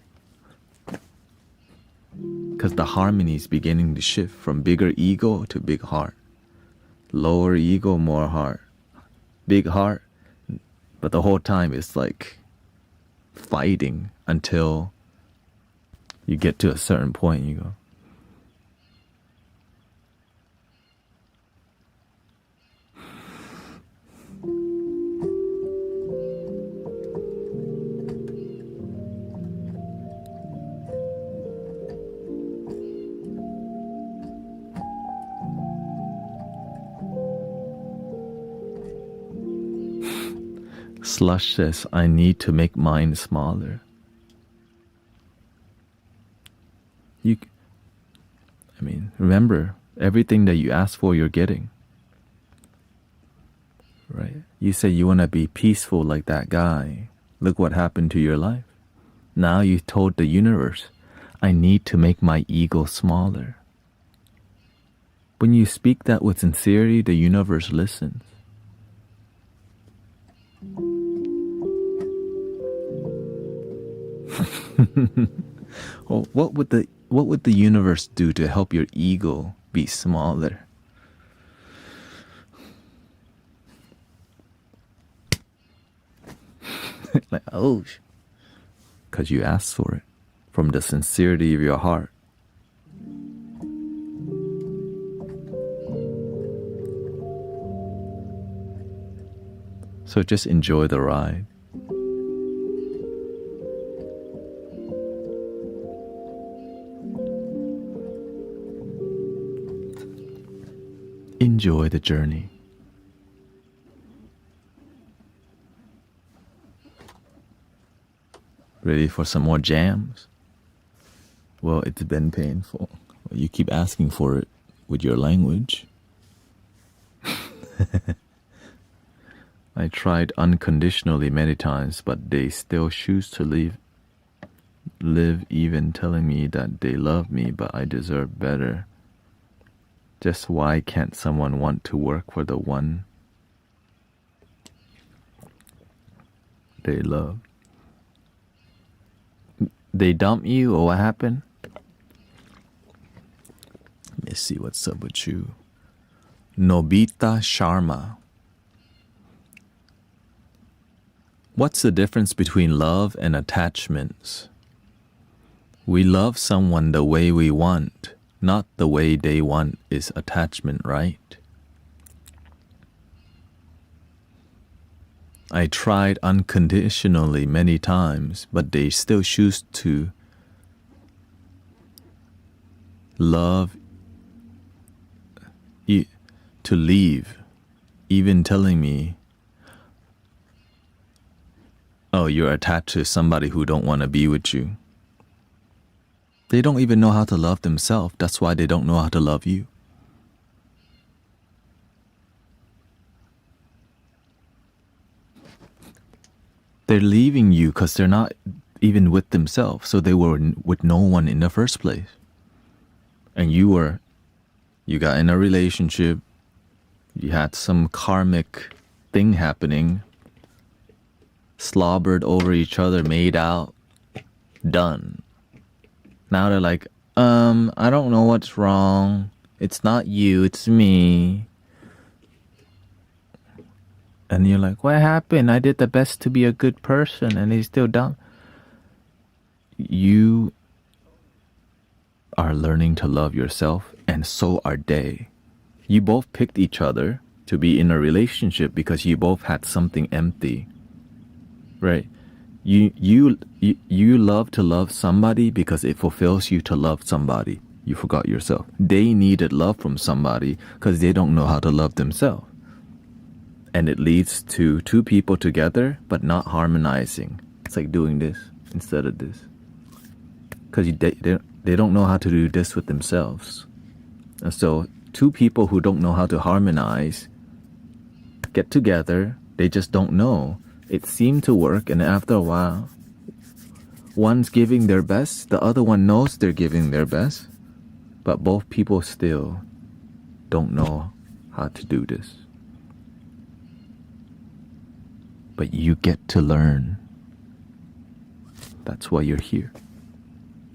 Because the harmony is beginning to shift from bigger ego to big heart. Lower ego, more heart. Big heart. But the whole time it's like fighting until you get to a certain point, you go, Slush says, I need to make mine smaller. Remember, everything that you ask for, you're getting. Right? You say you want to be peaceful like that guy. Look what happened to your life. Now you told the universe, I need to make my ego smaller. When you speak that with sincerity, the universe listens. Well, what would the universe do to help your ego be smaller? Like, oh, because you asked for it from the sincerity of your heart. So just enjoy the ride. Enjoy the journey. Ready for some more jams? Well, it's been painful. You keep asking for it with your language. I tried unconditionally many times, but they still choose to live even telling me that they love me, but I deserve better. Just why can't someone want to work for the one they love? They dump you, or what happened? Let me see what's up with you. Nobita Sharma. What's the difference between love and attachments? We love someone the way we want, not the way they want is attachment, right? I tried unconditionally many times, but they still choose to love, to leave, even telling me, oh, you're attached to somebody who don't want to be with you. They don't even know how to love themselves. That's why they don't know how to love you. They're leaving you because they're not even with themselves. So they were with no one in the first place. And you got in a relationship, you had some karmic thing happening, slobbered over each other, made out, done. Now they're like, I don't know what's wrong. It's not you, it's me. And you're like, what happened? I did the best to be a good person and he's still dumb. You are learning to love yourself, and so are they. You both picked each other to be in a relationship because you both had something empty, right? You love to love somebody because it fulfills you to love somebody. You forgot yourself. They needed love from somebody because they don't know how to love themselves. And it leads to two people together but not harmonizing. It's like doing this instead of this. Because they don't know how to do this with themselves. And so two people who don't know how to harmonize get together. They just don't know. It seemed to work, and after a while, one's giving their best, the other one knows they're giving their best, but both people still don't know how to do this. But you get to learn. That's why you're here.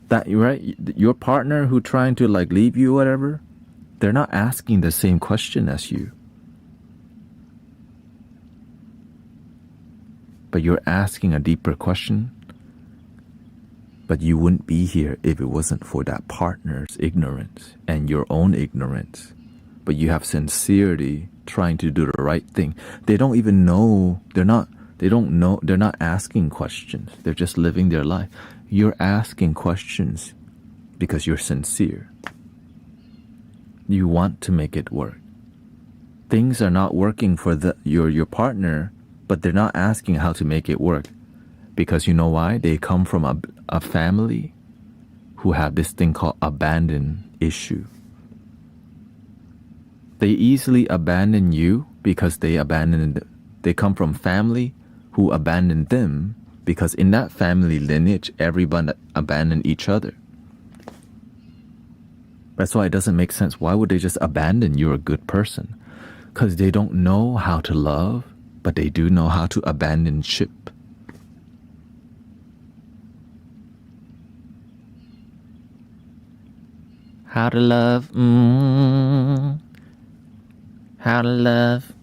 That, right? Your partner who trying to like leave you, whatever, they're not asking the same question as you. But you're asking a deeper question. But you wouldn't be here if it wasn't for that partner's ignorance and your own ignorance. But you have sincerity trying to do the right thing. They don't even know. They're not asking questions. They're just living their life. You're asking questions because you're sincere. You want to make it work. Things are not working for your partner, but they're not asking how to make it work. Because you know why? They come from a family who have this thing called abandon issue. They easily abandon you because they come from family who abandoned them because in that family lineage, everyone abandoned each other. That's why it doesn't make sense. Why would they just abandon you're a good person? Because they don't know how to love, but they do know how to abandon ship. How to love. How to love.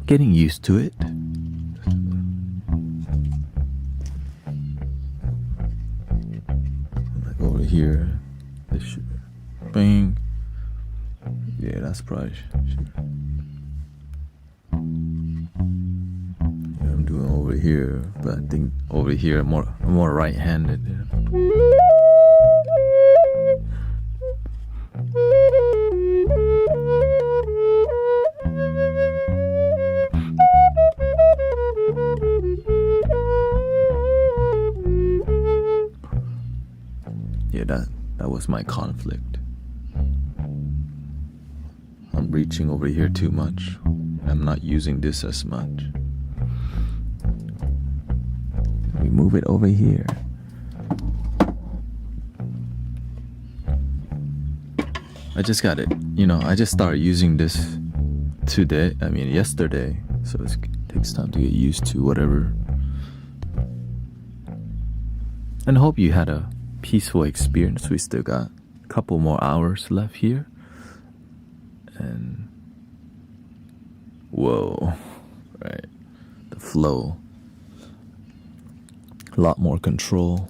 Getting used to it. Like over here, this should, bang. Yeah, that's probably sure. Yeah, I'm doing over here, but I think over here more right-handed. Yeah, that was my conflict. I'm reaching over here too much. I'm not using this as much. We move it over here. I just got it. I just started using this yesterday. So it takes time to get used to whatever. And I hope you had a peaceful experience. We still got a couple more hours left here. And whoa, right, the flow, a lot more control.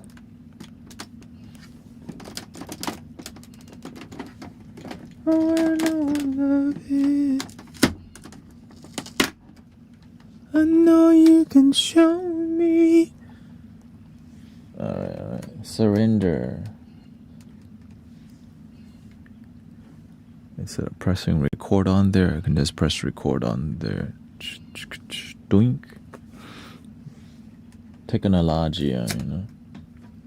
Oh, I know I love it. I know you can show me. All right. Surrender. Instead of pressing record on there, I can just press record on there. Doink. Technologia,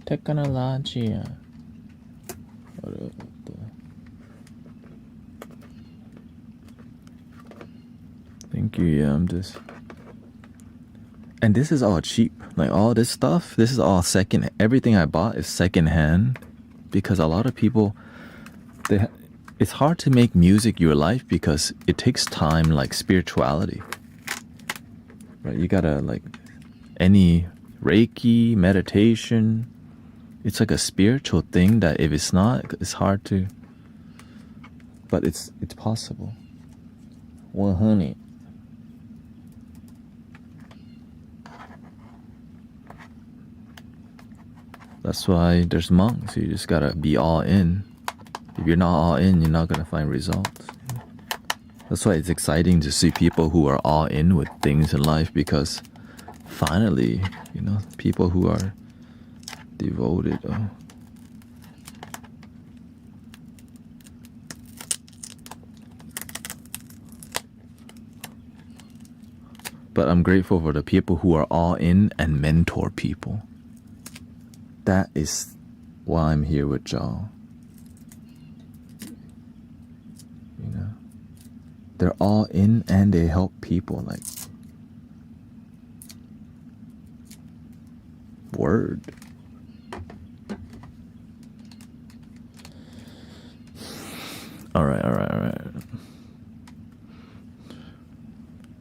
Technologia. Thank you, yeah, I'm just... And this is all cheap. Like all this stuff, this is all second. Everything I bought is second hand. Because a lot of people, it's hard to make music your life because it takes time, like spirituality. Right? You gotta, like, any Reiki, meditation, it's like a spiritual thing that if it's not, it's hard to, but it's possible. Well, honey. That's why there's monks. You just gotta be all in. If you're not all in, you're not gonna find results. That's why it's exciting to see people who are all in with things in life, because finally, people who are devoted. But I'm grateful for the people who are all in and mentor people. That is why I'm here with y'all. They're all in and they help people, like, word. All right.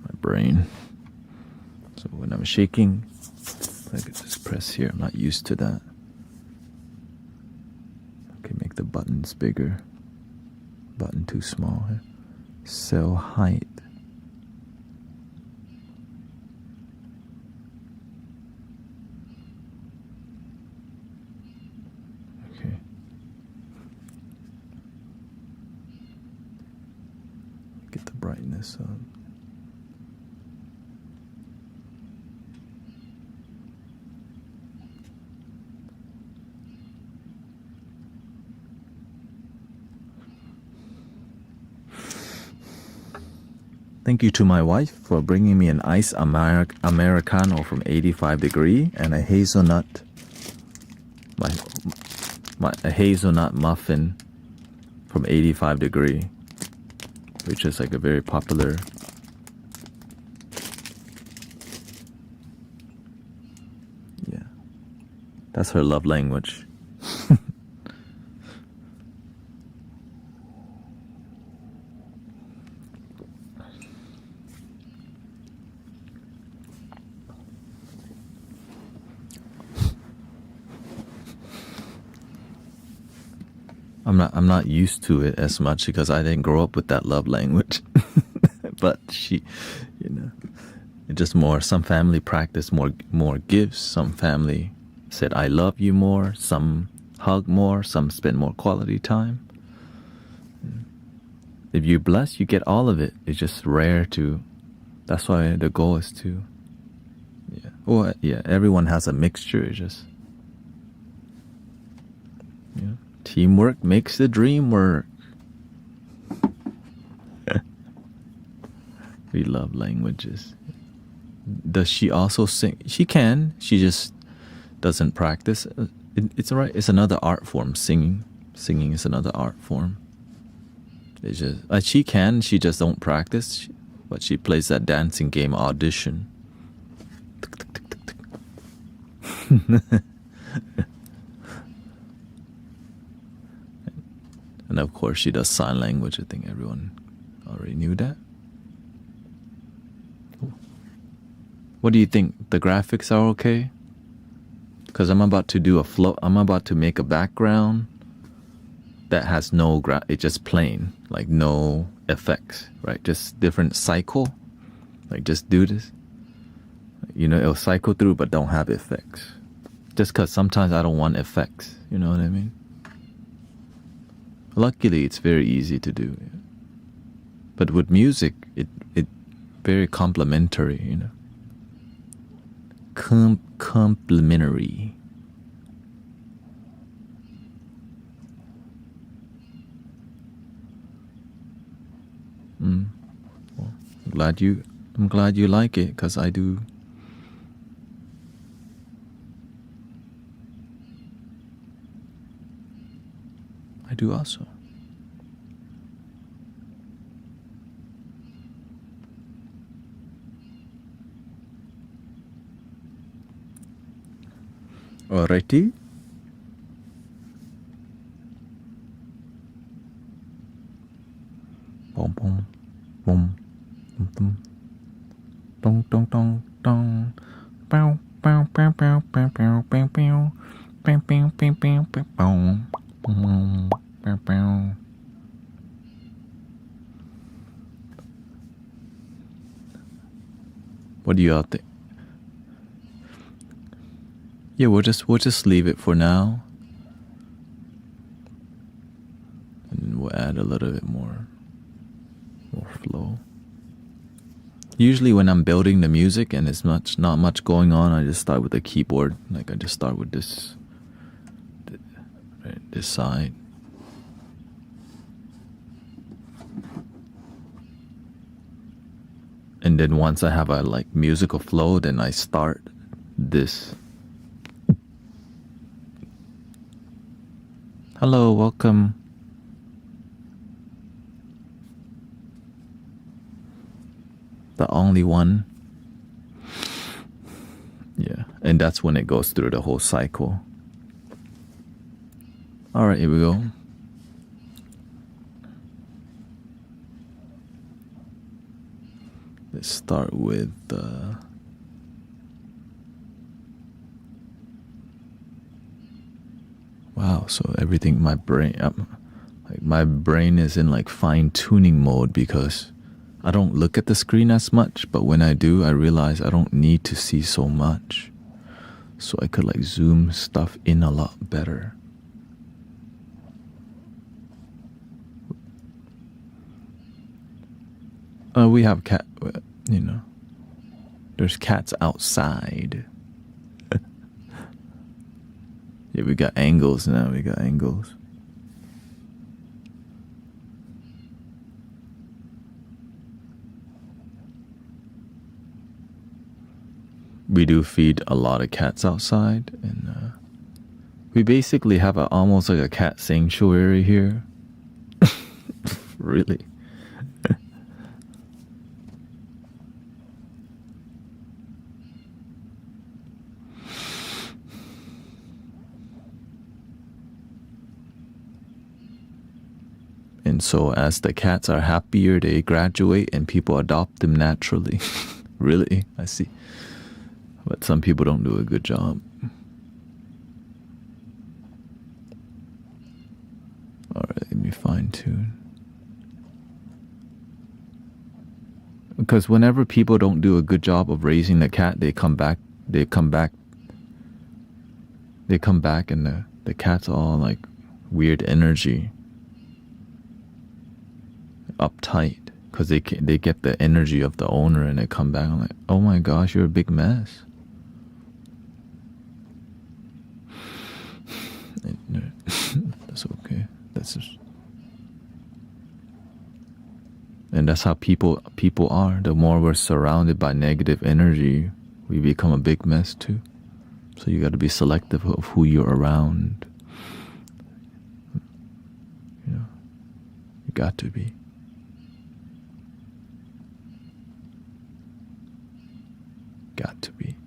My brain. So when I'm shaking, I could just press here. I'm not used to that. Okay, make the buttons bigger. Button too small here. Cell height. Okay. Get the brightness up. Thank you to my wife for bringing me an iced Americano from 85 degree and a hazelnut, a hazelnut muffin from 85 degree, which is like a very popular. Yeah, that's her love language. I'm not used to it as much because I didn't grow up with that love language. But she, you know, it just more. Some family practice more gifts. Some family said I love you more. Some hug more. Some spend more quality time. If you bless, you get all of it. It's just rare to. That's why the goal is to. Yeah. Well, yeah. Everyone has a mixture. It's just. Yeah. Teamwork makes the dream work. We love languages. Does she also sing? She can. She just doesn't practice. It's all right. It's another art form. Singing is another art form. It's just she can. She just don't practice. But she plays that dancing game Audition. And of course, she does sign language. I think everyone already knew that. What do you think? The graphics are okay? Because I'm about to do a flow. I'm about to make a background that has no it's just plain, like no effects, right? Just different cycle. Like just do this. You know, it'll cycle through, but don't have effects. Just because sometimes I don't want effects. You know what I mean? Luckily, it's very easy to do. But with music, it very complementary, you know. Complementary. Well, I'm glad you like it, because I do. I do also. Alrighty. Boom, boom, boom, boom, boom. Dong, dong, dong, dong. Bow, bow, bow, bow, bow, bow, bow, bow. Bow, bow, bow, bow, bow, bow. Bow, bow, bow. What do you all think? Yeah, we'll just leave it for now. And we'll add a little bit more flow. Usually when I'm building the music and it's not much going on, I just start with the keyboard. Like I just start with this side. And then once I have a like musical flow, then I start this. Hello, welcome. The only one. Yeah, and that's when it goes through the whole cycle. All right, here we go. Let's start with wow, so everything my brain is in like fine-tuning mode because I don't look at the screen as much, but when I do, I realize I don't need to see so much. So I could like zoom stuff in a lot better. We have you know, there's cats outside. Yeah, we got angles now, We do feed a lot of cats outside, and we basically have almost like a cat sanctuary here. Really. And so as the cats are happier, they graduate and people adopt them naturally. Really? I see. But some people don't do a good job. Alright, let me fine tune. Because whenever people don't do a good job of raising the cat, they come back and the cat's all like weird energy, uptight, because they get the energy of the owner and they come back. I'm like, oh my gosh, you're a big mess. That's okay. And that's how people are. The more we're surrounded by negative energy, we become a big mess too. So you got to be selective of who you're around. You know, you got to be. Got to be.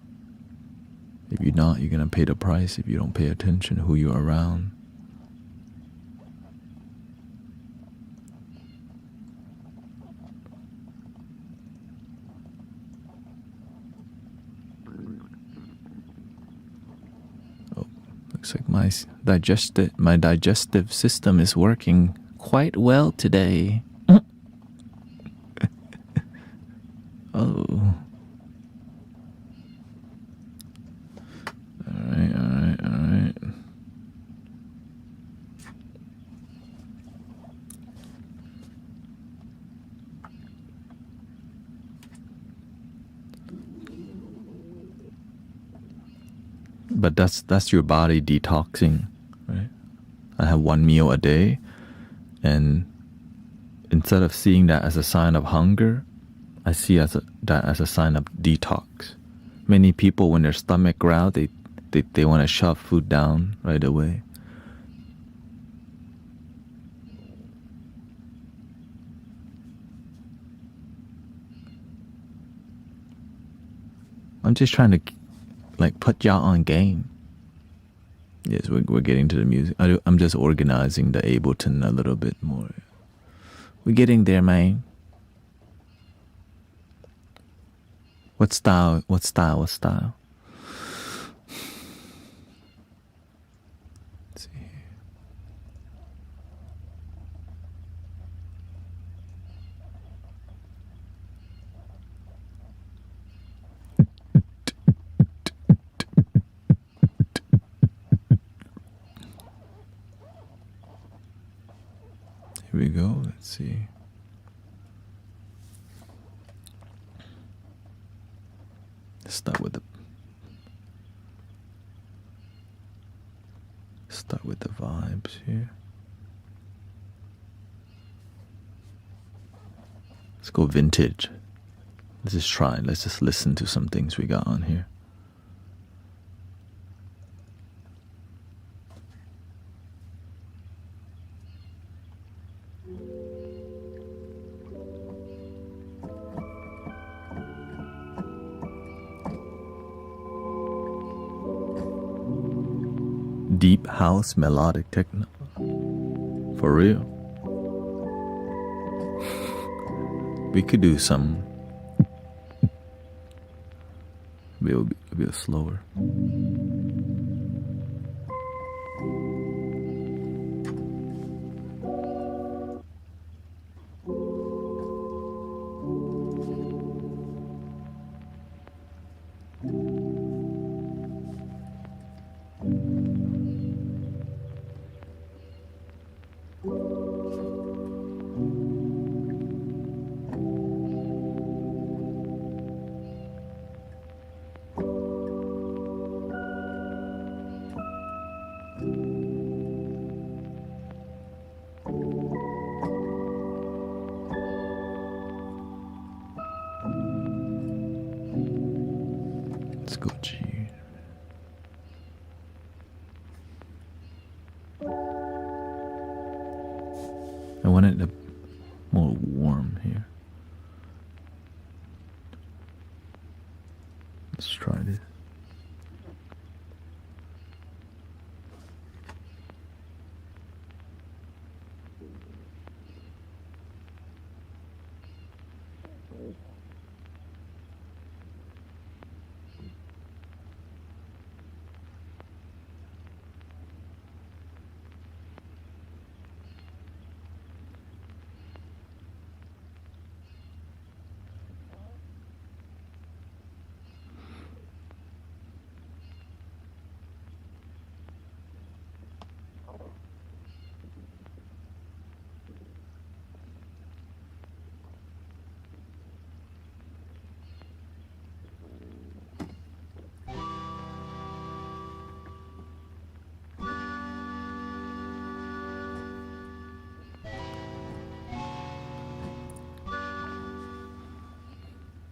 If you're not, you're gonna pay the price if you don't pay attention to who you're around. Looks like my digestive system is working quite well today. Oh. Alright. But that's your body detoxing, right? I have one meal a day, and instead of seeing that as a sign of hunger, I see that as a sign of detox. Many people, when their stomach growls, they want to shove food down right away. I'm just trying to put y'all on game. Yes, we're getting to the music. I'm just organizing the Ableton a little bit more. We're getting there, man. What style? Let's see. Here we go. Let's see. Let's start with the vibes here. Let's go vintage. Let's just try. Let's just listen to some things we got on here. Deep house melodic techno. For real. We could do some. A bit slower. Let's go G. I want it more warm here. Let's try this.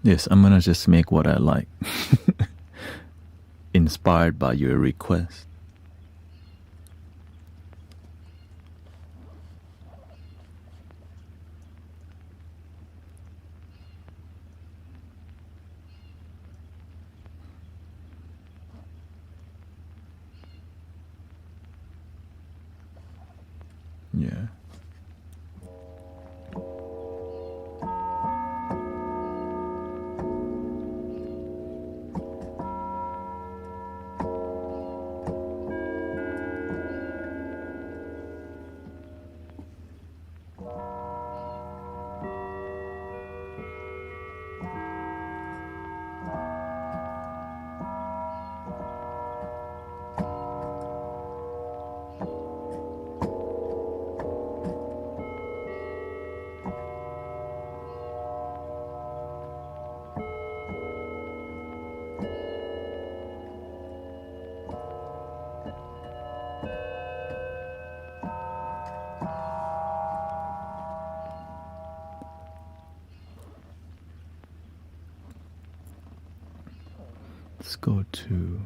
Yes, I'm gonna just make what I like. Inspired by your request. Yeah. Let's go to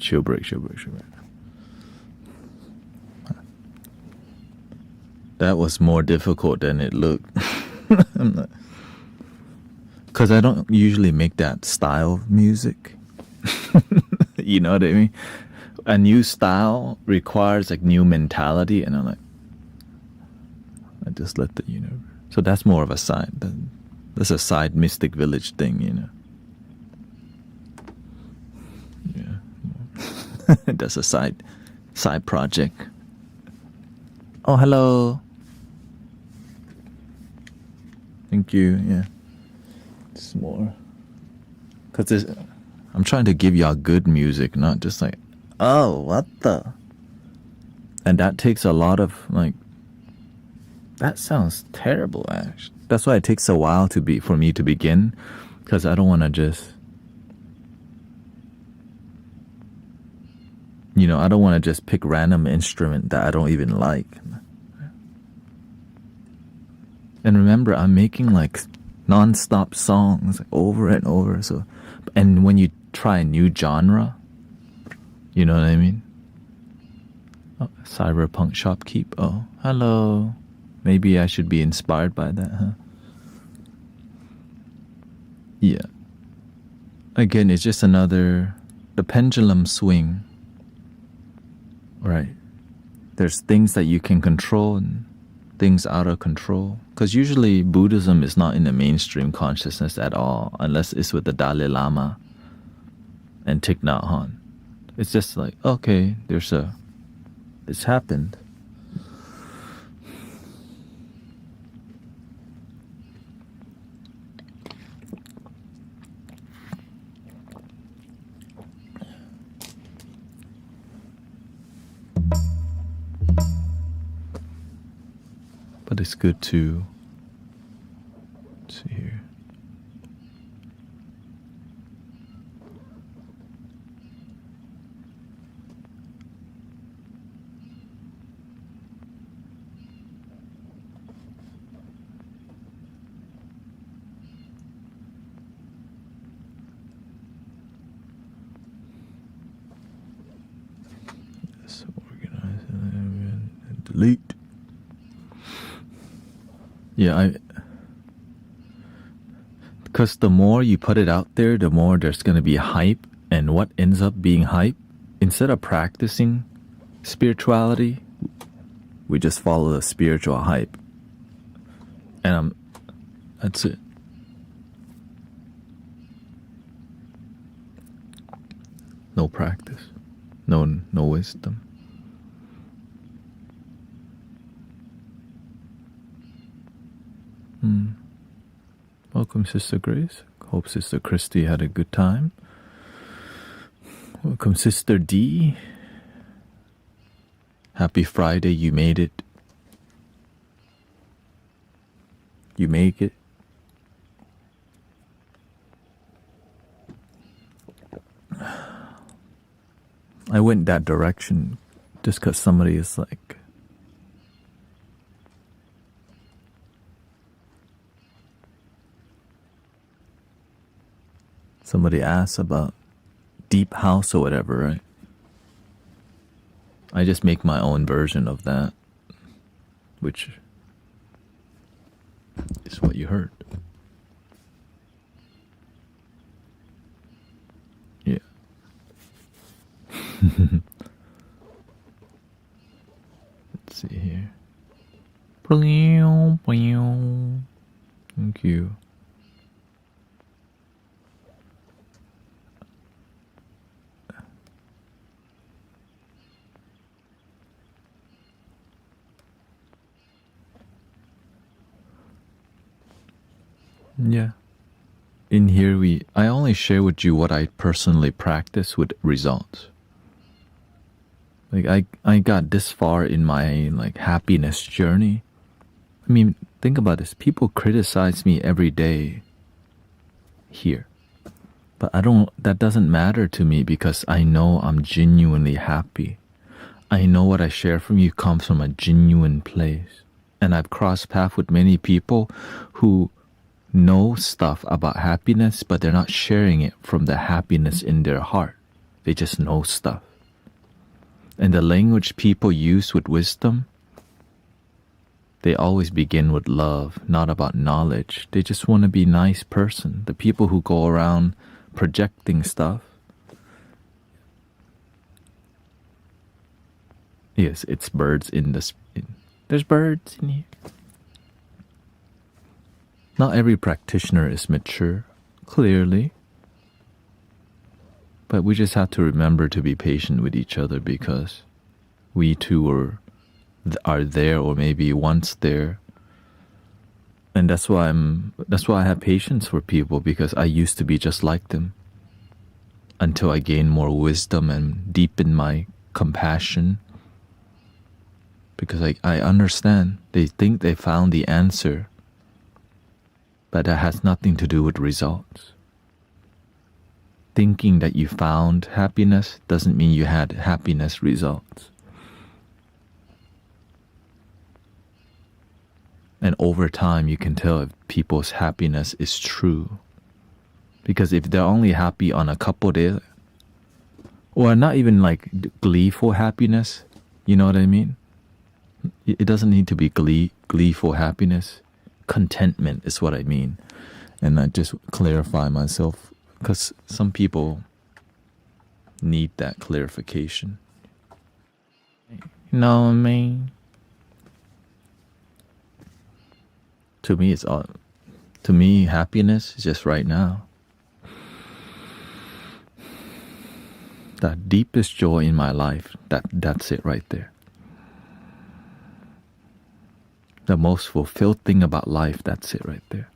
She'll break. That was more difficult than it looked. Because I don't usually make that style of music. You know what I mean? A new style requires like new mentality, and I'm like, I just let the universe. So that's more of a side. That's a side Mystic Village thing, you know. Yeah, that's a side project. Oh, hello. Thank you. Yeah, it's more because I'm trying to give y'all good music, not just like, oh, what the. And that takes a lot of like. That sounds terrible, actually. That's why it takes a while for me to begin, because I don't want to just, I don't want to just pick random instrument that I don't even like. And remember, I'm making like non-stop songs over and over. So, and when you try a new genre, you know what I mean? Oh, cyberpunk shopkeep. Oh, hello. Maybe I should be inspired by that, huh? Yeah. Again, it's just the pendulum swing. Right. There's things that you can control and things out of control. Because usually Buddhism is not in the mainstream consciousness at all, unless it's with the Dalai Lama and Thich Nhat Hanh. It's just like, okay, it's happened. But it's good to see here. Let's organize and delete. Yeah, because the more you put it out there, the more there's going to be hype. And what ends up being hype, instead of practicing spirituality, we just follow the spiritual hype. And that's it. No practice, no wisdom. Welcome, Sister Grace. Hope Sister Christy had a good time. Welcome, Sister D. Happy Friday, you made it. You make it. I went that direction just because somebody is like, somebody asked about deep house or whatever, right? I just make my own version of that, which is what you heard. Yeah. Let's see here. Thank you. Yeah. In here I only share with you what I personally practice with results. Like I got this far in my like happiness journey. I mean, think about this. People criticize me every day here. But that doesn't matter to me because I know I'm genuinely happy. I know what I share from you comes from a genuine place. And I've crossed paths with many people who know stuff about happiness, but they're not sharing it from the happiness in their heart. They just know stuff. And the language people use with wisdom, they always begin with love, not about knowledge. They just want to be a nice person. The people who go around projecting stuff, yes, it's birds in the... There's birds in here. Not every practitioner is mature, clearly. But we just have to remember to be patient with each other because we too are there or maybe once there. And that's why I have patience for people, because I used to be just like them until I gained more wisdom and deepened my compassion. Because I understand they think they found the answer, but that has nothing to do with results. Thinking that you found happiness doesn't mean you had happiness results. And over time, you can tell if people's happiness is true. Because if they're only happy on a couple days, or not even like gleeful happiness, you know what I mean? It doesn't need to be gleeful happiness. Contentment is what I mean. And I just clarify myself, because some people need that clarification. You know what I mean? To me, happiness is just right now. That deepest joy in my life, that's it right there. The most fulfilled thing about life, that's it right there.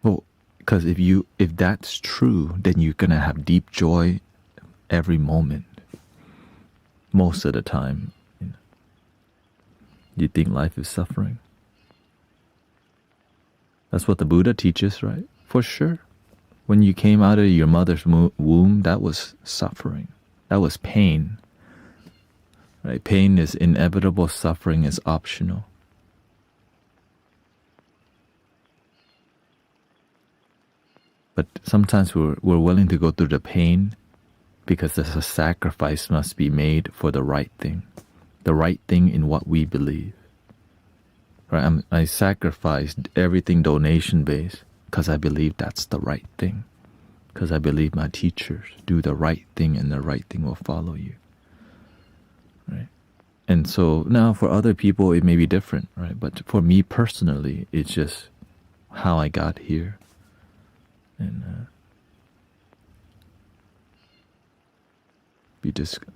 Well, because if that's true, then you're gonna have deep joy every moment. Most of the time. You think life is suffering? That's what the Buddha teaches, right? For sure. When you came out of your mother's womb, that was suffering. That was pain. Right? Pain is inevitable, suffering is optional. But sometimes we're willing to go through the pain because there's a sacrifice must be made for the right thing. The right thing in what we believe. Right? I sacrificed everything donation-based because I believe that's the right thing. Because I believe my teachers do the right thing and the right thing will follow you. Right? And so now for other people it may be different, right? But for me personally, it's just how I got here. And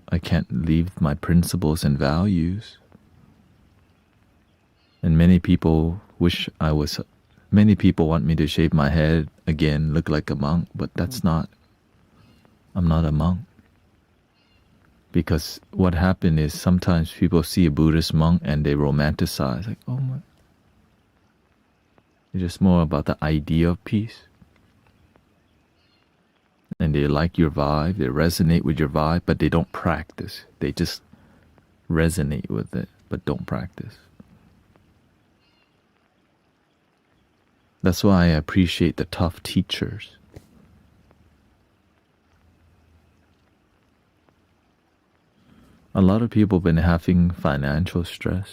I can't leave my principles and values. And many people want me to shave my head again, look like a monk, but I'm not a monk. Because what happened is sometimes people see a Buddhist monk and they romanticize, like, oh my. It's just more about the idea of peace. And they like your vibe, they resonate with your vibe, but they don't practice. They just resonate with it, but don't practice. That's why I appreciate the tough teachers. A lot of people have been having financial stress.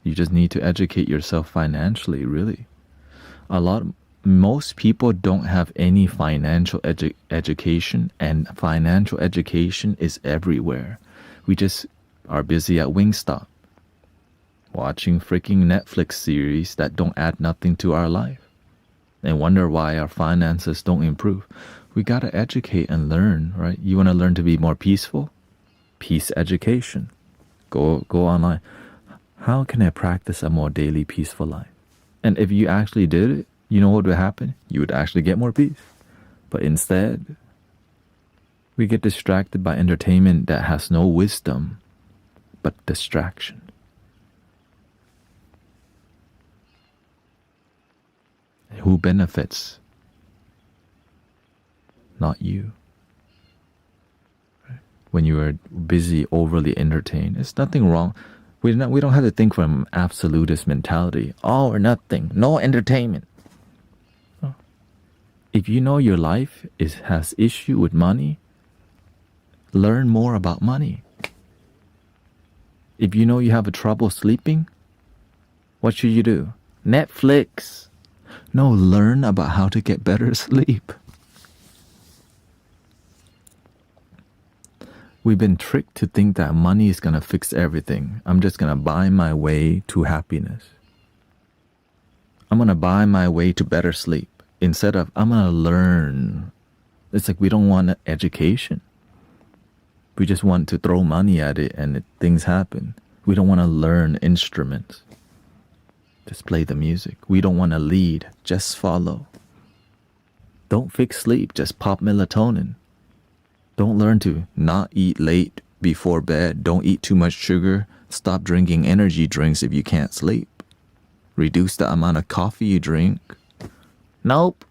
You just need to educate yourself financially, really. Most people don't have any financial education, and financial education is everywhere. We just are busy at Wingstop, watching freaking Netflix series that don't add nothing to our life, and wonder why our finances don't improve. We gotta educate and learn, right? You wanna learn to be more peaceful? Peace education. Go online. How can I practice a more daily peaceful life? And if you actually did it, you know what would happen? You would actually get more peace. But instead, we get distracted by entertainment that has no wisdom, but distraction. Who benefits? Not you. Right? When you are busy, overly entertained, there's nothing wrong. We don't have to think from absolutist mentality. All or nothing. No entertainment. If you know your life has issue with money, learn more about money. If you know you have a trouble sleeping, what should you do? Netflix. No, learn about how to get better sleep. We've been tricked to think that money is going to fix everything. I'm just going to buy my way to happiness. I'm going to buy my way to better sleep. Instead of, I'm going to learn. It's like we don't want an education. We just want to throw money at it and things happen. We don't want to learn instruments. Just play the music. We don't want to lead. Just follow. Don't fix sleep. Just pop melatonin. Don't learn to not eat late before bed. Don't eat too much sugar. Stop drinking energy drinks if you can't sleep. Reduce the amount of coffee you drink. Nope.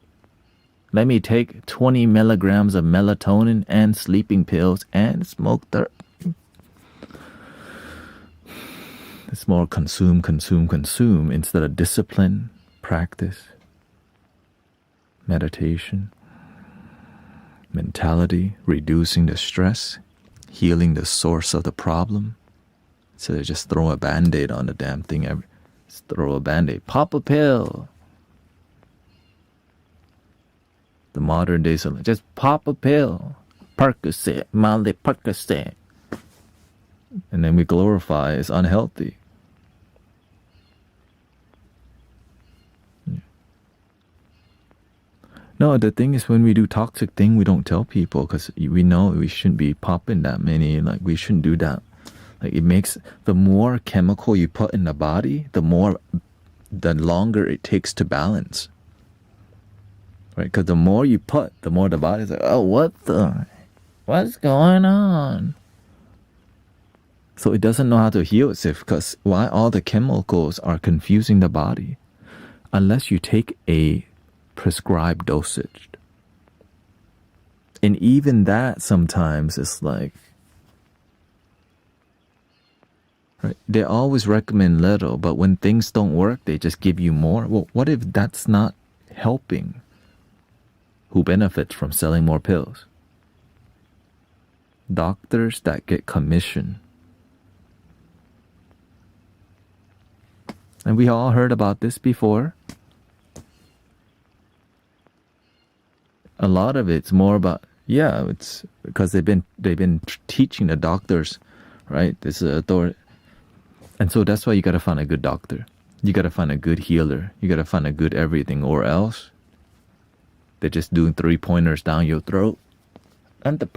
Let me take 20 milligrams of melatonin and sleeping pills and smoke the... It's more consume instead of discipline, practice, meditation, mentality, reducing the stress, healing the source of the problem. So they just throw a Band-Aid on the damn thing. Just throw a Band-Aid. Pop a pill. The modern days are like, just pop a pill. Percocet, Molly Percocet. And then we glorify it's unhealthy. No, the thing is when we do toxic thing, we don't tell people because we know we shouldn't be popping that many. Like we shouldn't do that. Like it makes, the more chemical you put in the body, the longer it takes to balance. Right? Because the more you put, the more the body's like, oh, what's going on? So it doesn't know how to heal itself because why all the chemicals are confusing the body unless you take a prescribed dosage. And even that sometimes is like, right? They always recommend little, but when things don't work, they just give you more. Well, what if that's not helping? Who benefits from selling more pills? Doctors that get commission. And we all heard about this before. A lot of it's more about, it's because they've been teaching the doctors, right? This is authority. And so that's why you got to find a good doctor. You got to find a good healer. You got to find a good everything, or else they're just doing 3-pointers down your throat. And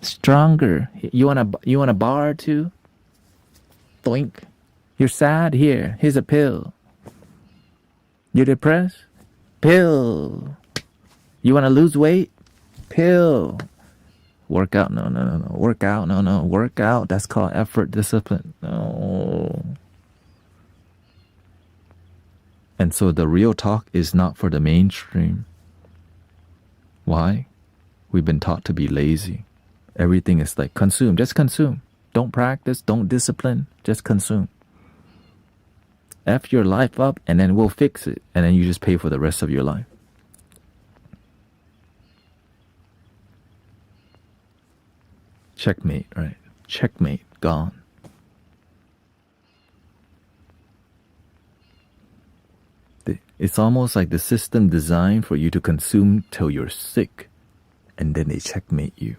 stronger. You want a bar too? Doink. You're sad? Here's a pill. You're depressed? Pill. You want to lose weight? Pill. Work out? No. Work out? No. Work out. That's called effort, discipline. No. And so the real talk is not for the mainstream. Why? We've been taught to be lazy. Everything is like consume. Just consume. Don't practice. Don't discipline. Just consume. F your life up and then we'll fix it. And then you just pay for the rest of your life. Checkmate, right? Checkmate, gone. It's almost like the system designed for you to consume till you're sick, and then they checkmate you.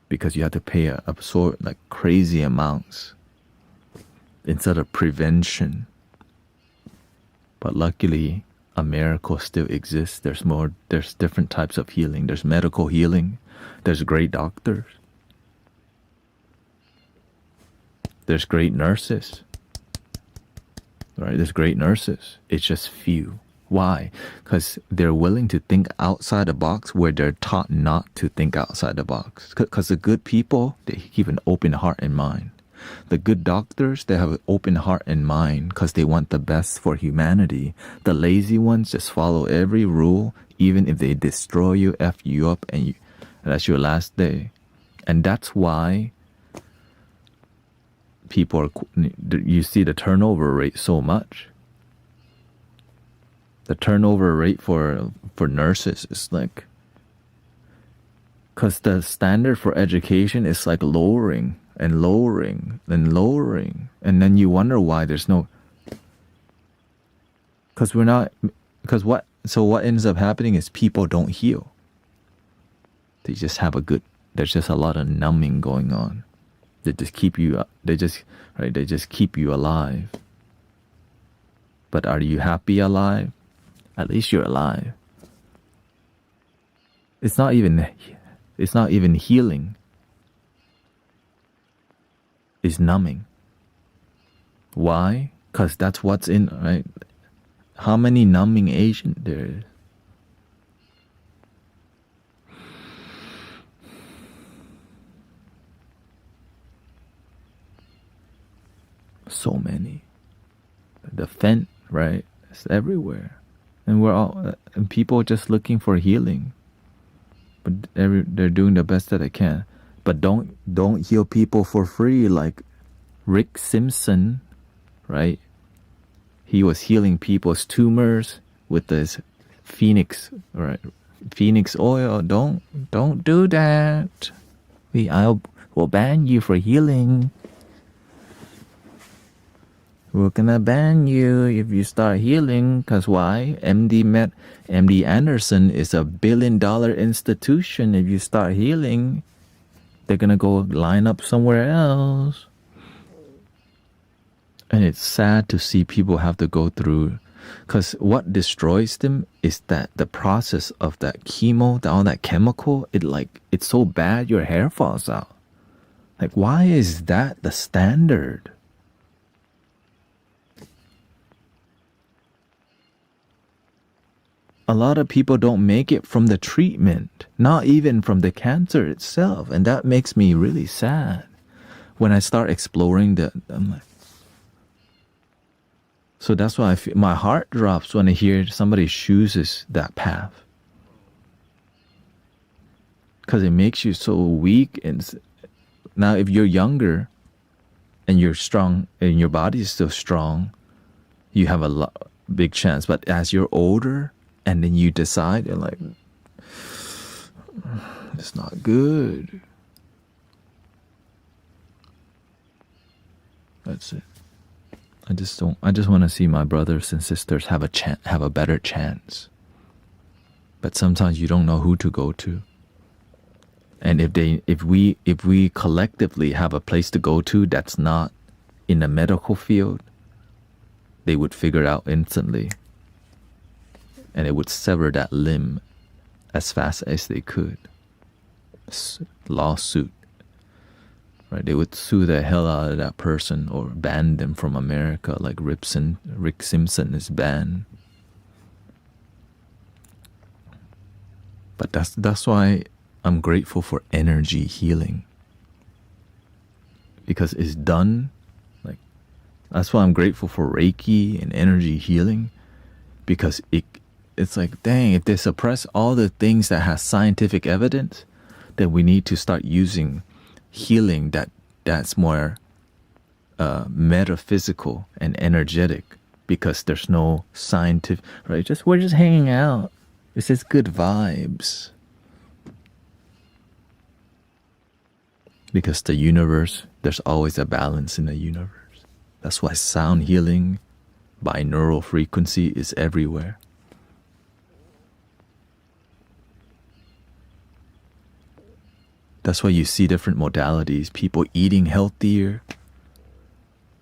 Because you have to pay absorb like crazy amounts instead of prevention. But luckily, a miracle still exists. There's different types of healing. There's medical healing. There's great doctors. There's great nurses. Right? There's great nurses. It's just few. Why? Because they're willing to think outside the box where they're taught not to think outside the box. Because the good people, they keep an open heart and mind. The good doctors, they have an open heart and mind because they want the best for humanity. The lazy ones just follow every rule, even if they destroy you, F you up, and that's your last day. And that's why you see the turnover rate so much. The turnover rate for nurses is like, because the standard for education is like lowering and lowering and lowering, and then you wonder why there's no. Because we're not. Because what? So what ends up happening is people don't heal. They just have a good. There's just a lot of numbing going on. They just keep you. They just keep you alive. But are you happy alive? At least you're alive. It's not even healing. It's numbing. Why? Because that's what's in, right? How many numbing agents there is? So many. The fent, right? It's everywhere. And and people are just looking for healing. But they're doing the best that they can. But don't heal people for free like Rick Simpson, right? He was healing people's tumors with this phoenix oil. Don't do that. We'll ban you for healing. We're gonna ban you if you start healing. Cause why? MD Anderson is a $1 billion institution. If you start healing, they're gonna go line up somewhere else. And it's sad to see people have to go through, because what destroys them is that the process of that chemo, all that chemical, it's so bad your hair falls out. Like, why is that the standard? A lot of people don't make it from the treatment, not even from the cancer itself. And that makes me really sad. When I start exploring I'm like, so that's why my heart drops when I hear somebody chooses that path. Because it makes you so weak. And now if you're younger and you're strong and your body is still strong, you have a big chance. But as you're older, and then you decide, you're like, it's not good. That's it. I just want to see my brothers and sisters have a better chance. But sometimes you don't know who to go to. And if we collectively have a place to go to that's not in the medical field, they would figure it out instantly. And it would sever that limb as fast as they could. Lawsuit. Right? They would sue the hell out of that person or ban them from America like Rick Simpson is banned. But that's why I'm grateful for energy healing. Because it's done. Like, that's why I'm grateful for Reiki and energy healing. Because it's like, dang, if they suppress all the things that has scientific evidence, then we need to start using healing that's more metaphysical and energetic, because there's no scientific, right? We're just hanging out. It's just good vibes. Because the universe, there's always a balance in the universe. That's why sound healing, binaural frequency is everywhere. That's why you see different modalities, people eating healthier,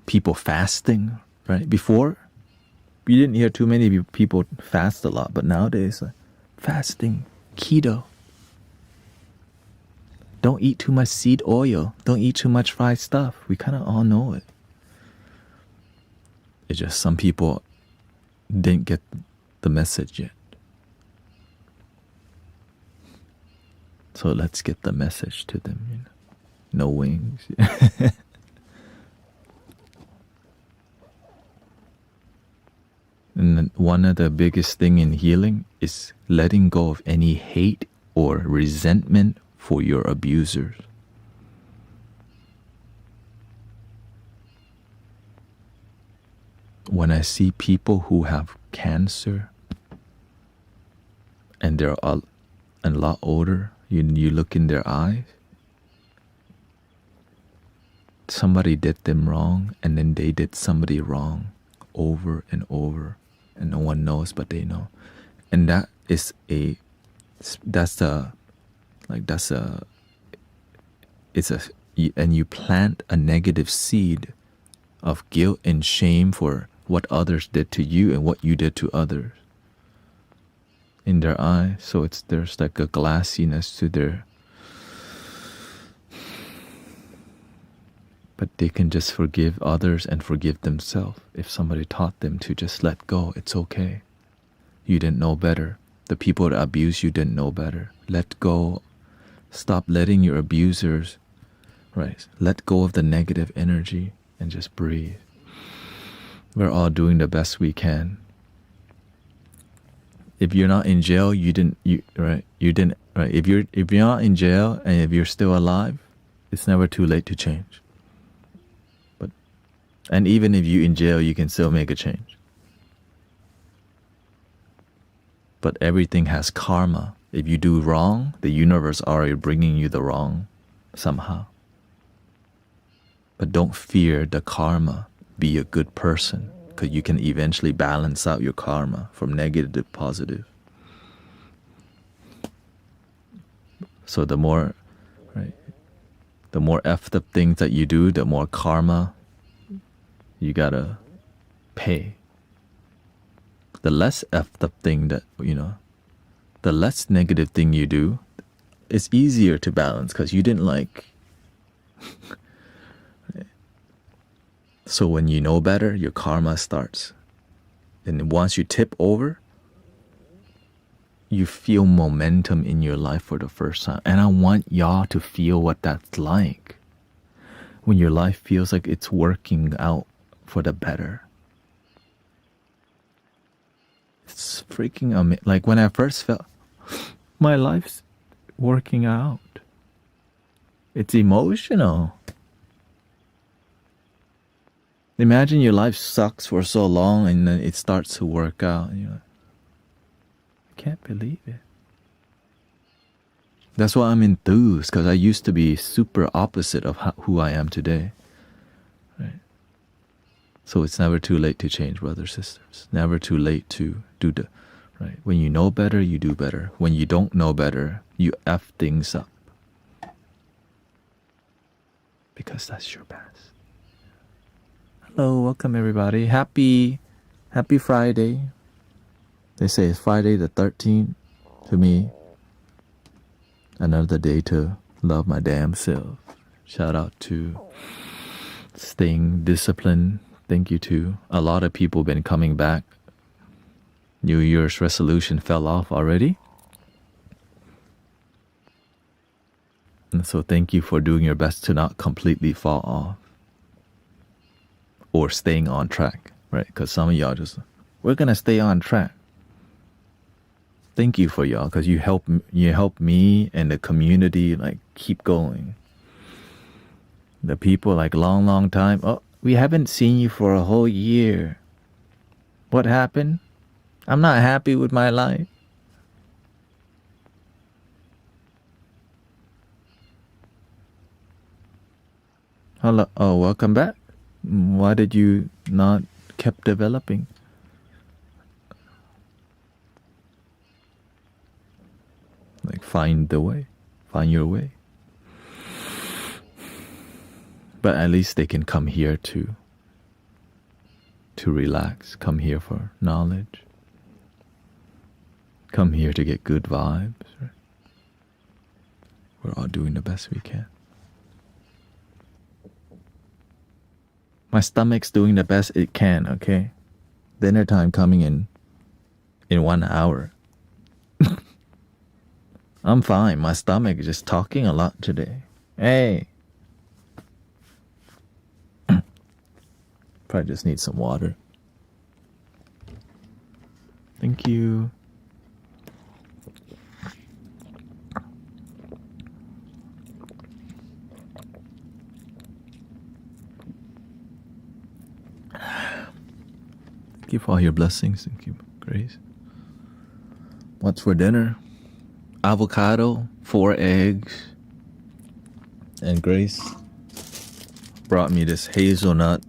people fasting, right? Before, you didn't hear too many people fast a lot, but nowadays, fasting, keto. Don't eat too much seed oil. Don't eat too much fried stuff. We kind of all know it. It's just some people didn't get the message yet. So let's get the message to them, you know. No wings. And then one of the biggest thing in healing is letting go of any hate or resentment for your abusers. When I see people who have cancer, and they're a lot older, you look in their eyes, somebody did them wrong, and then they did somebody wrong over and over, and no one knows, but they know. And and you plant a negative seed of guilt and shame for what others did to you and what you did to others in their eyes. So there's like a glassiness to their, but they can just forgive others and forgive themselves. If somebody taught them to just let go, it's okay. You didn't know better. The people that abuse you didn't know better. Let go. Stop letting your abusers, right? Let go of the negative energy and just breathe. We're all doing the best we can. If you're not in jail, you didn't. If you're not in jail and if you're still alive, it's never too late to change. And even if you're in jail, you can still make a change. But everything has karma. If you do wrong, the universe already bringing you the wrong somehow. But don't fear the karma. Be a good person, because you can eventually balance out your karma from negative to positive. So the more effed up things that you do, the more karma you gotta pay. The less effed up thing that, the less negative thing you do, it's easier to balance because you didn't like. So when you know better, your karma starts. And once you tip over, you feel momentum in your life for the first time. And I want y'all to feel what that's like. When your life feels like it's working out for the better. It's freaking amazing. Like when I first felt my life's working out, it's emotional. Imagine your life sucks for so long and then it starts to work out. And you're like, I can't believe it. That's why I'm enthused, because I used to be super opposite of who I am today. Right? So it's never too late to change, brothers, sisters. Never too late to do the right. When you know better, you do better. When you don't know better, you F things up. Because that's your best. Hello, welcome everybody. Happy Friday. They say it's Friday the 13th. To me, another day to love my damn self. Shout out to staying disciplined. Thank you to a lot of people been coming back. New Year's resolution fell off already. And so thank you for doing your best to not completely fall off. Or staying on track, right? Because some of y'all just, we're going to stay on track. Thank you for y'all, because you help me and the community like keep going. The people like long time. Oh, we haven't seen you for a whole year. What happened? I'm not happy with my life. Hello. Oh, welcome back. Why did you not keep developing? Like find your way. But at least they can come here to relax, come here for knowledge, come here to get good vibes. Right? We're all doing the best we can. My stomach's doing the best it can, okay? Dinner time coming in 1 hour. I'm fine. My stomach is just talking a lot today. Hey. Probably just need some water. Thank you. Thank you for all your blessings. Thank you, grace. What's for dinner? Avocado, 4 eggs, and Grace brought me this hazelnut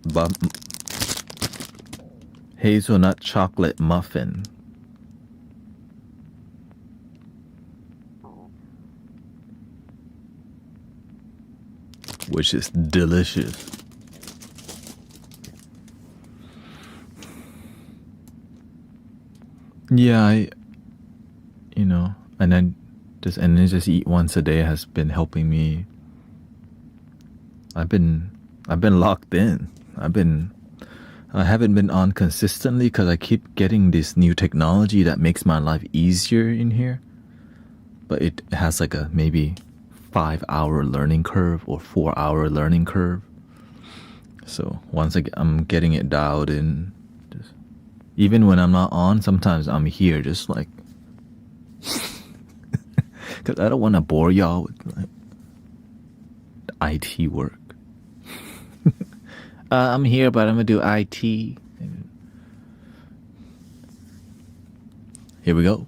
chocolate muffin, which is delicious. Yeah, and then just eat once a day has been helping me. I've been locked in. I haven't been on consistently because I keep getting this new technology that makes my life easier in here. But it has like a maybe 5-hour learning curve or 4-hour learning curve. So once I'm getting it dialed in, even when I'm not on, sometimes I'm here just like, because I don't want to bore y'all with like IT work. I'm here, but I'm going to do IT. Here we go.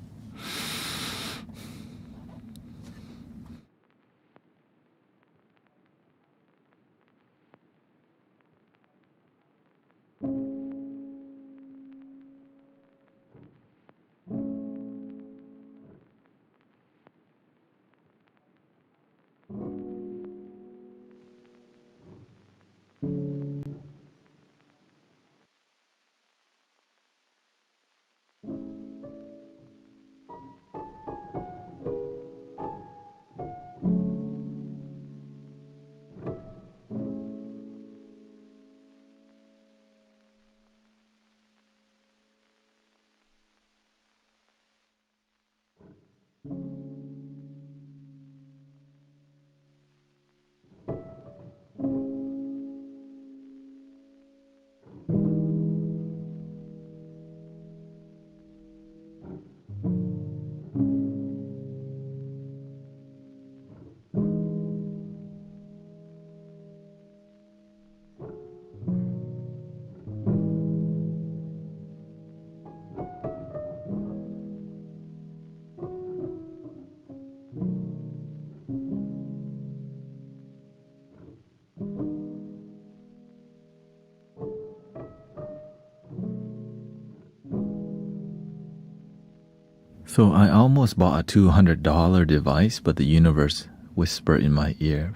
So I almost bought a $200 device, but the universe whispered in my ear,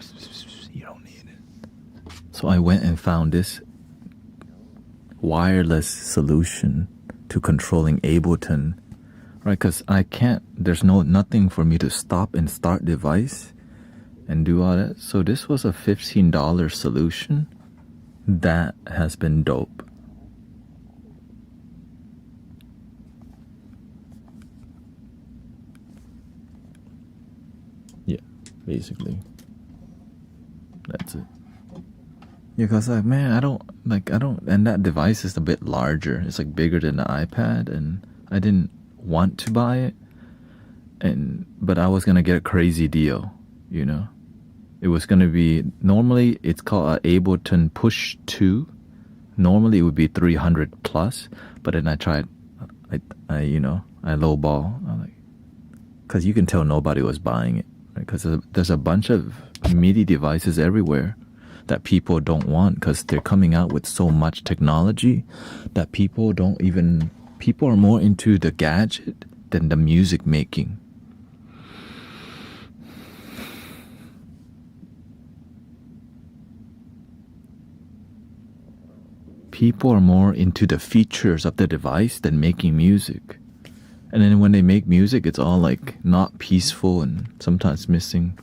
you don't need it. So I went and found this wireless solution to controlling Ableton, right? Because there's nothing for me to stop and start device and do all that. So this was a $15 solution that has been dope. Yeah, basically. That's it. Yeah, cause like, man, I don't, and that device is a bit larger. It's like bigger than the iPad, and I didn't want to buy it, but I was gonna get a crazy deal, It was gonna be, normally it's called a Ableton Push 2. Normally it would be 300 plus, but then I tried, I lowball, cause you can tell nobody was buying it, right? Cause there's a bunch of MIDI devices everywhere that people don't want because they're coming out with so much technology that people are more into the gadget than the music making. People are more into the features of the device than making music. And then when they make music, it's all like not peaceful and sometimes missing.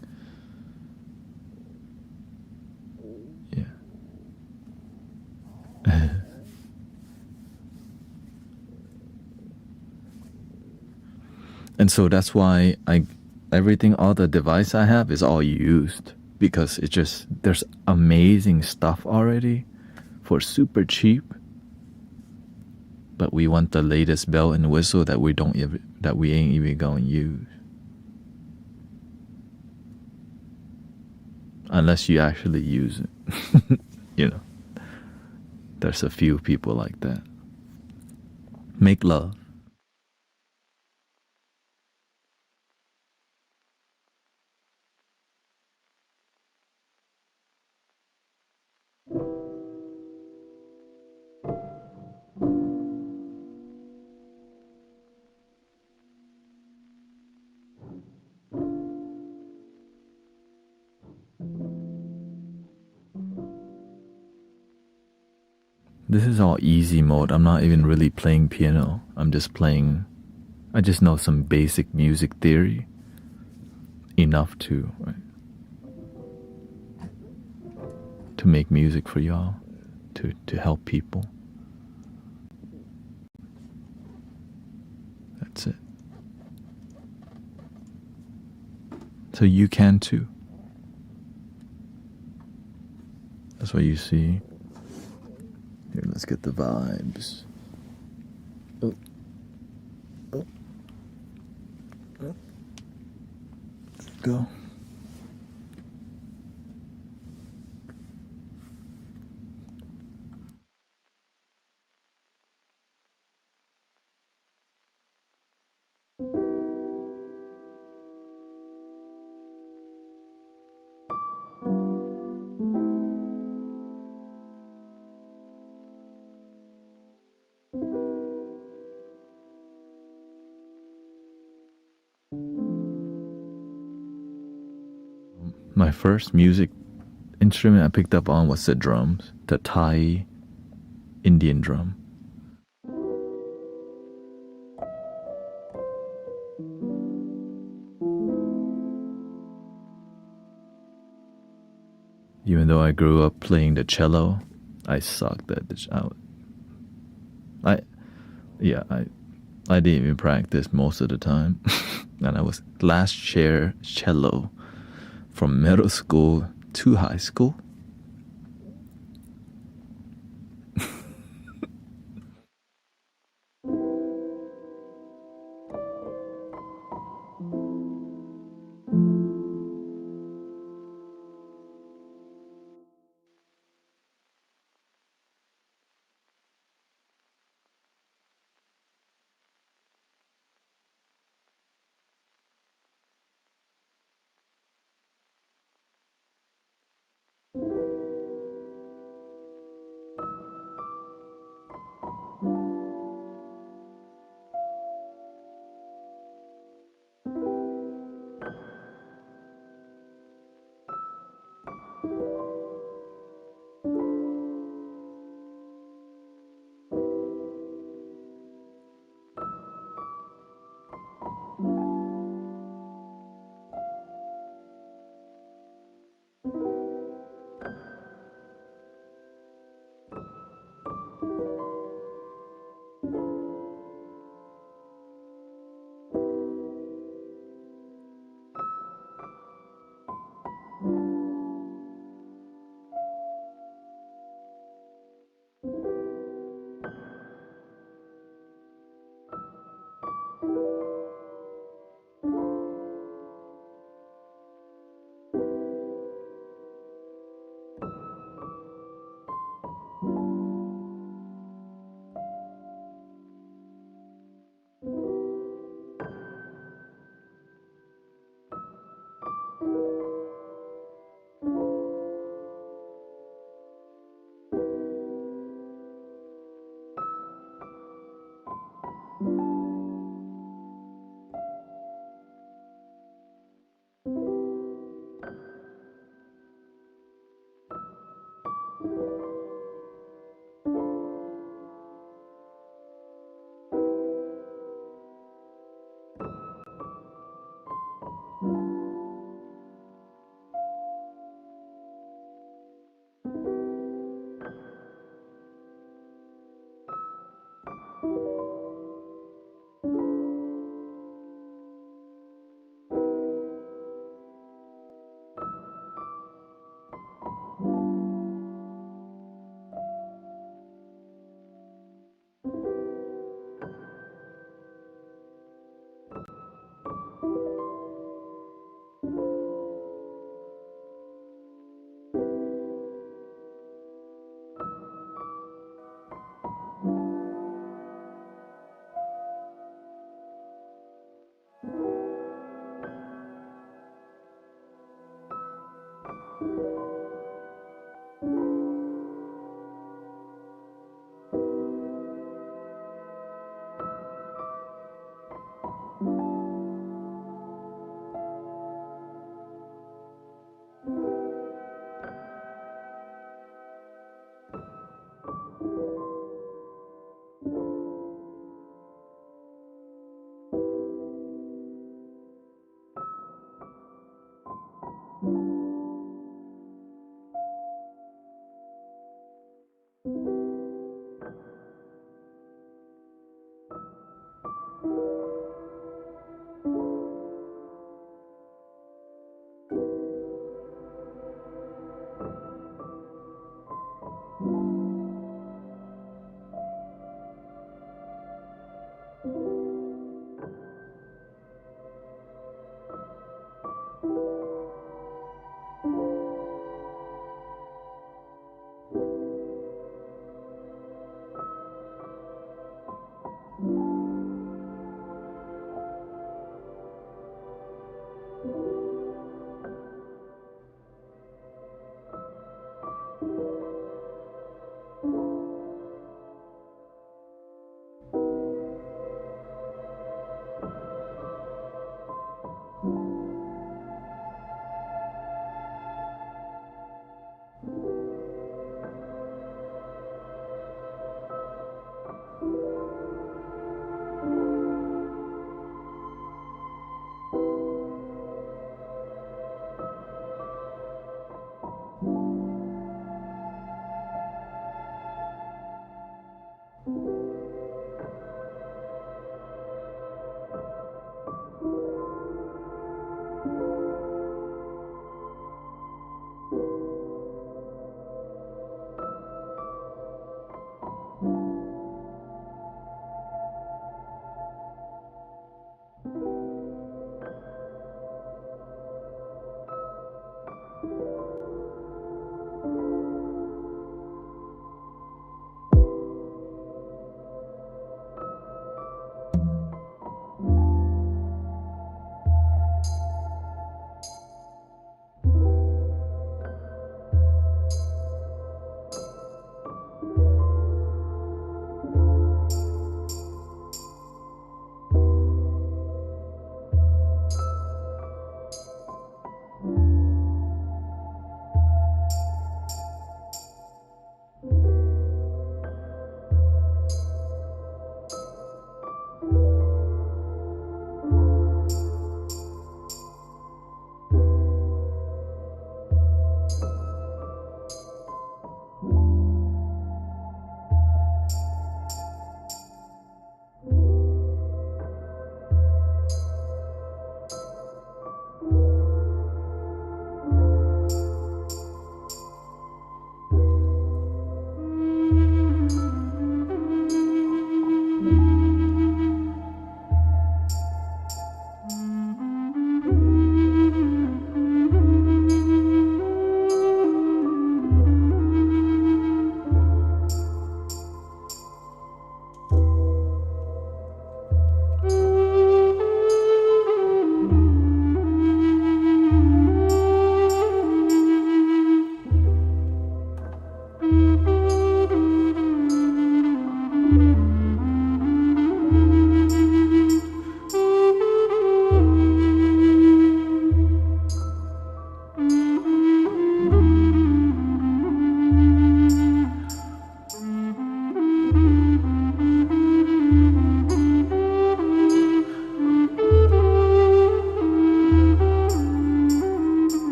And so that's why all the device I have is all used, because there's amazing stuff already for super cheap, but we want the latest bell and whistle that we ain't even gonna use. Unless you actually use it. There's a few people like that. Make love. This is all easy mode. I'm not even really playing piano. I just know some basic music theory. Enough to make music for y'all. To help people. That's it. So you can too. That's what you see. Here, let's get the vibes. Oh. Oh. Oh. Go. My first music instrument I picked up on was the drums, the Thai Indian drum. Even though I grew up playing the cello, I sucked at it out. I didn't even practice most of the time. And I was last chair cello from middle school to high school.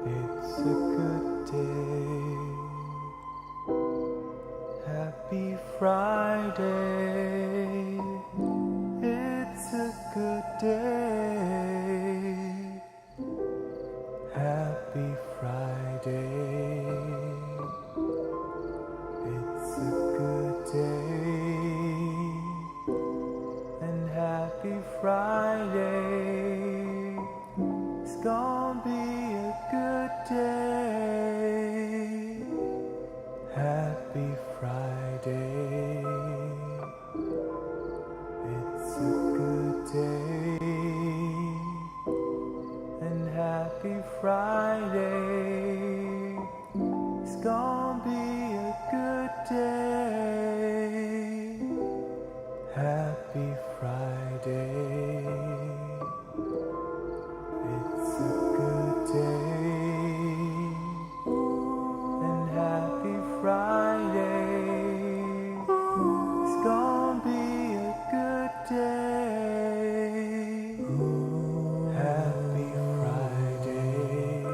It's a good day. Happy Friday. It's a good day. Happy Friday. It's a good day. And happy Friday. It's gonna be a good day. Happy Friday. It's a good day. And happy Friday. It's gonna be a good day. Happy Friday. It's a good day. And happy Friday. It's gonna be a good day. Happy Friday.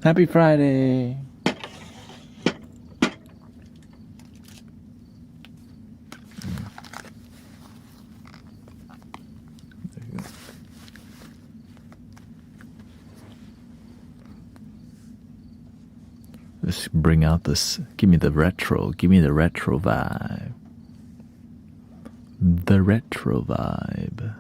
Happy Friday! There you go. Let's bring out this. Give me the retro vibe. The retro vibe.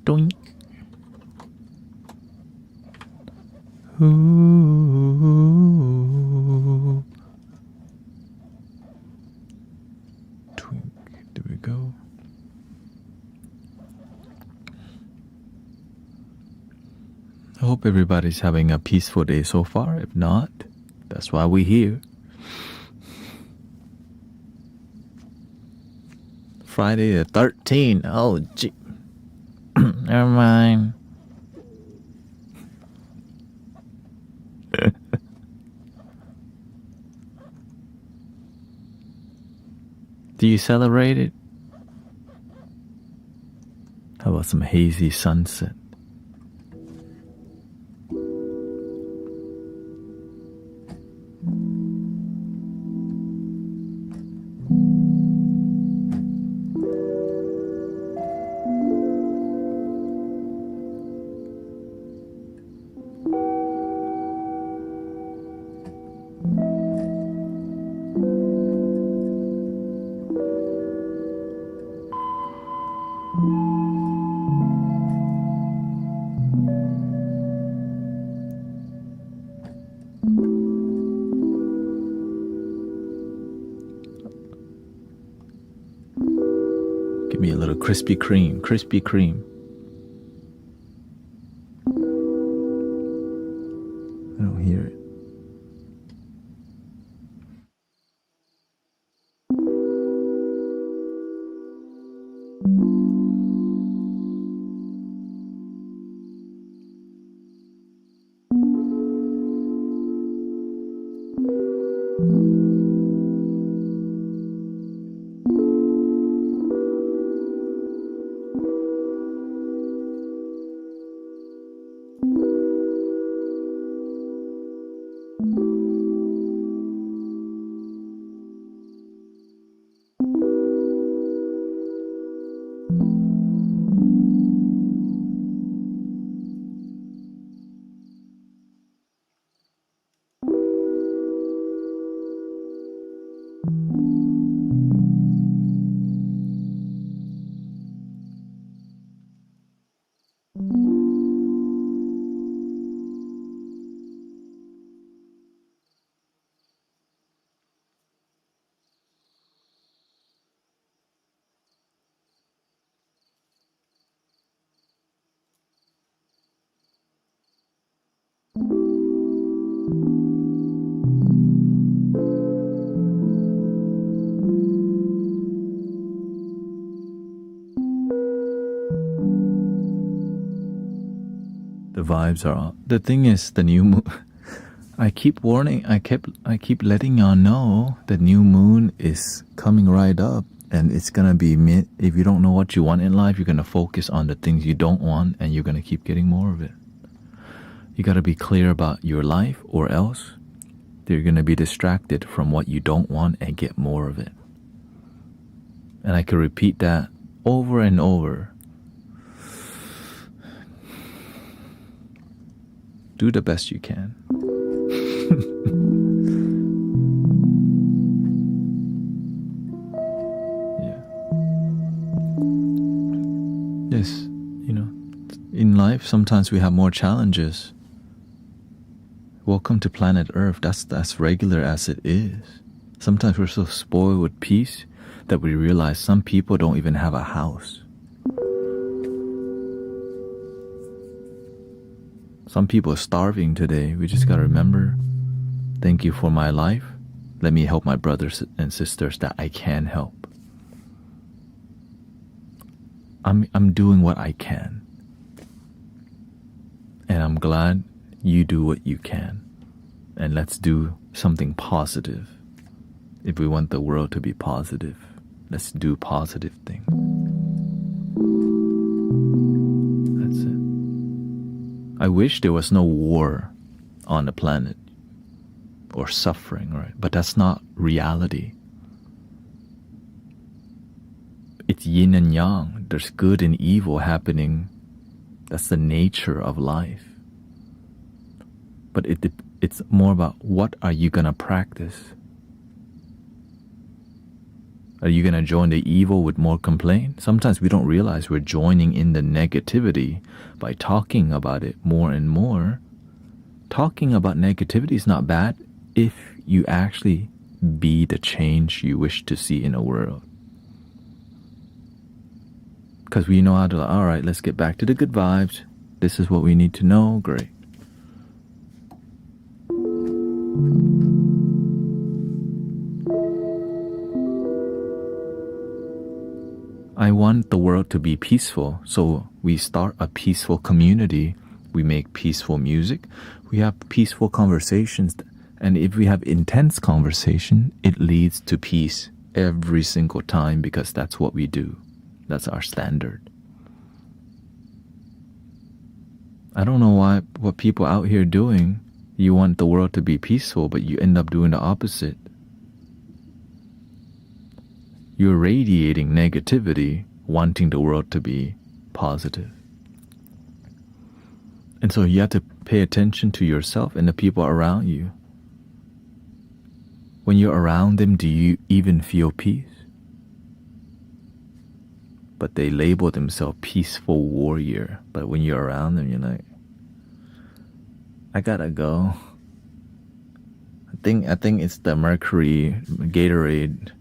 Doink. Ooh. Twink. There we go. I hope everybody's having a peaceful day so far. If not, that's why we're here. Friday the 13th. Oh, gee. Never mind. Do you celebrate it? How about some hazy sunset? Krispy Kreme, Krispy Kreme. I don't hear it. The vibes are on. The thing is, the new moon. I keep warning. I keep letting y'all know the new moon is coming right up, and it's gonna be. If you don't know what you want in life, you're gonna focus on the things you don't want, and you're gonna keep getting more of it. You gotta be clear about your life, or else you're gonna be distracted from what you don't want and get more of it. And I could repeat that over and over. Do the best you can. Yeah. Yes, in life sometimes we have more challenges. Welcome to planet Earth. That's regular as it is. Sometimes we're so spoiled with peace that we realize some people don't even have a house. Some people are starving today. We just gotta remember, thank you for my life. Let me help my brothers and sisters that I can help. I'm doing what I can. And I'm glad you do what you can. And let's do something positive. If we want the world to be positive, let's do positive things. That's it. I wish there was no war on the planet or suffering, right? But that's not reality. It's yin and yang. There's good and evil happening. That's the nature of life. But it's more about, what are you gonna practice? Are you gonna join the evil with more complaint? Sometimes we don't realize we're joining in the negativity by talking about it more and more. Talking about negativity is not bad if you actually be the change you wish to see in a world. Because we know how to, all right, let's get back to the good vibes. This is what we need to know. Great. I want the world to be peaceful, so we start a peaceful community. We make peaceful music. We have peaceful conversations. And if we have intense conversation, it leads to peace every single time, because that's what we do. That's our standard. I don't know what people out here doing. You want the world to be peaceful, but you end up doing the opposite. You're radiating negativity, wanting the world to be positive. And so you have to pay attention to yourself and the people around you. When you're around them, do you even feel peace? But they label themselves peaceful warrior. But when you're around them, you're like, I gotta go. I think it's the Mercury Gatorade.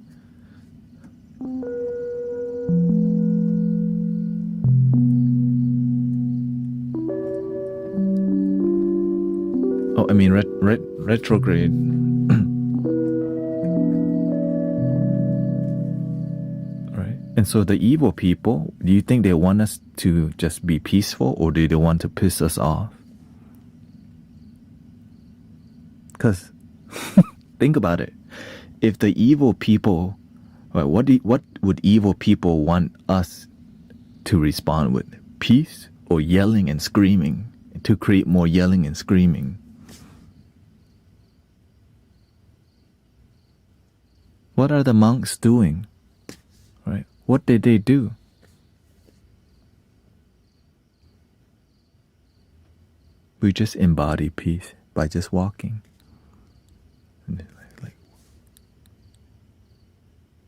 mean retrograde. Right? And so the evil people, do you think they want us to just be peaceful, or do they want to piss us off? Because think about it. If the evil people, right, what would evil people want us to respond with? Peace or yelling and screaming, to create more yelling and screaming? What are the monks doing? Right? What did they do? We just embody peace by just walking. Like,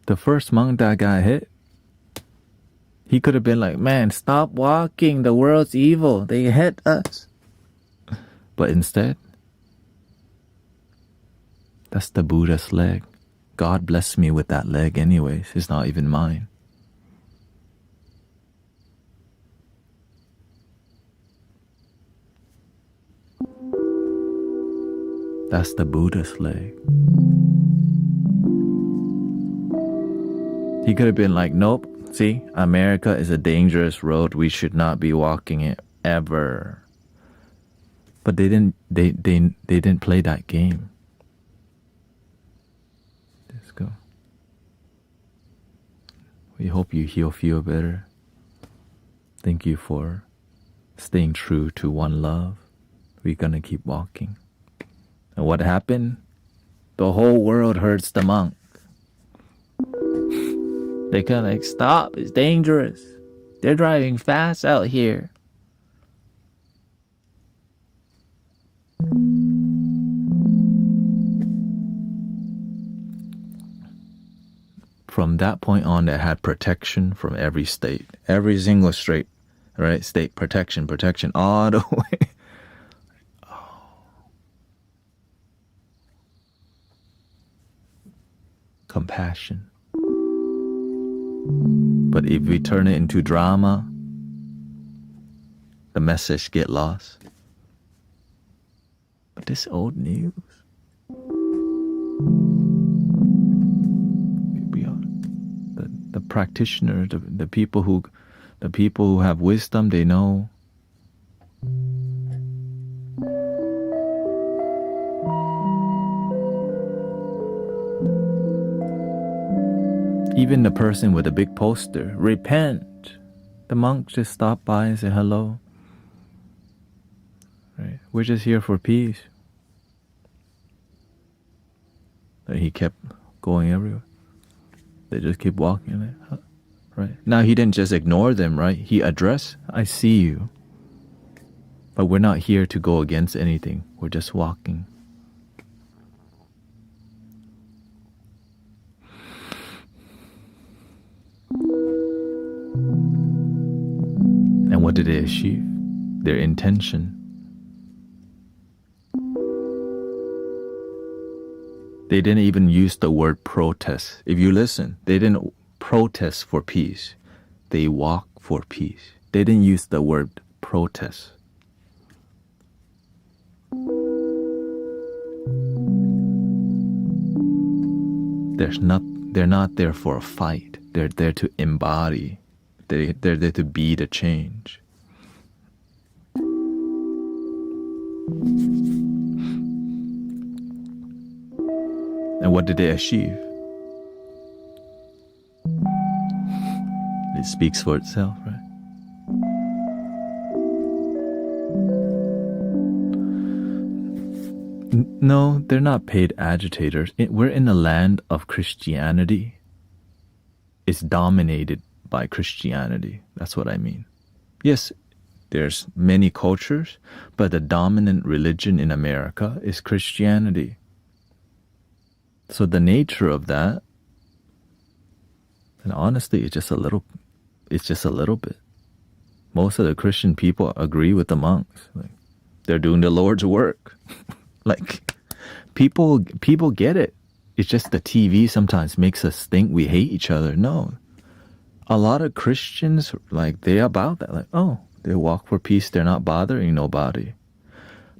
the first monk that got hit, he could have been like, man, stop walking, the world's evil, they hit us. But instead, that's the Buddha's leg. God blessed me with that leg anyways, it's not even mine. That's the Buddha's leg. He could have been like, nope, see, America is a dangerous road. We should not be walking it ever. But they didn't play that game. Let's go. We hope you feel better. Thank you for staying true to one love. We're gonna keep walking. And what happened? The whole world hurts the monk. They kind of like, stop, it's dangerous. They're driving fast out here. From that point on, they had protection from every state. Every single state, right? State protection, all the way. Compassion. But if we turn it into drama, the message get lost. But this old news. We are the practitioners, the people who have wisdom, they know. Even the person with a big poster, repent. The monk just stopped by and said hello. Right? We're just here for peace. And he kept going everywhere. They just keep walking. Like, huh? Right? Now he didn't just ignore them, right? He addressed, I see you. But we're not here to go against anything. We're just walking. And what did they achieve? Their intention. They didn't even use the word protest. If you listen, they didn't protest for peace. They walk for peace. They didn't use the word protest. They're not there for a fight. They're there to embody. They're there to be the change. And what did they achieve? It speaks for itself, right? No, they're not paid agitators. We're in a land of Christianity. It's dominated by Christianity. That's what I mean. Yes, there's many cultures, but the dominant religion in America is Christianity. So the nature of that, and honestly, it's just a little bit. Most of the Christian people agree with the monks. Like, they're doing the Lord's work. Like, people get it. It's just the TV sometimes makes us think we hate each other. No. A lot of Christians, like, they're about that. Like, oh, they walk for peace. They're not bothering nobody.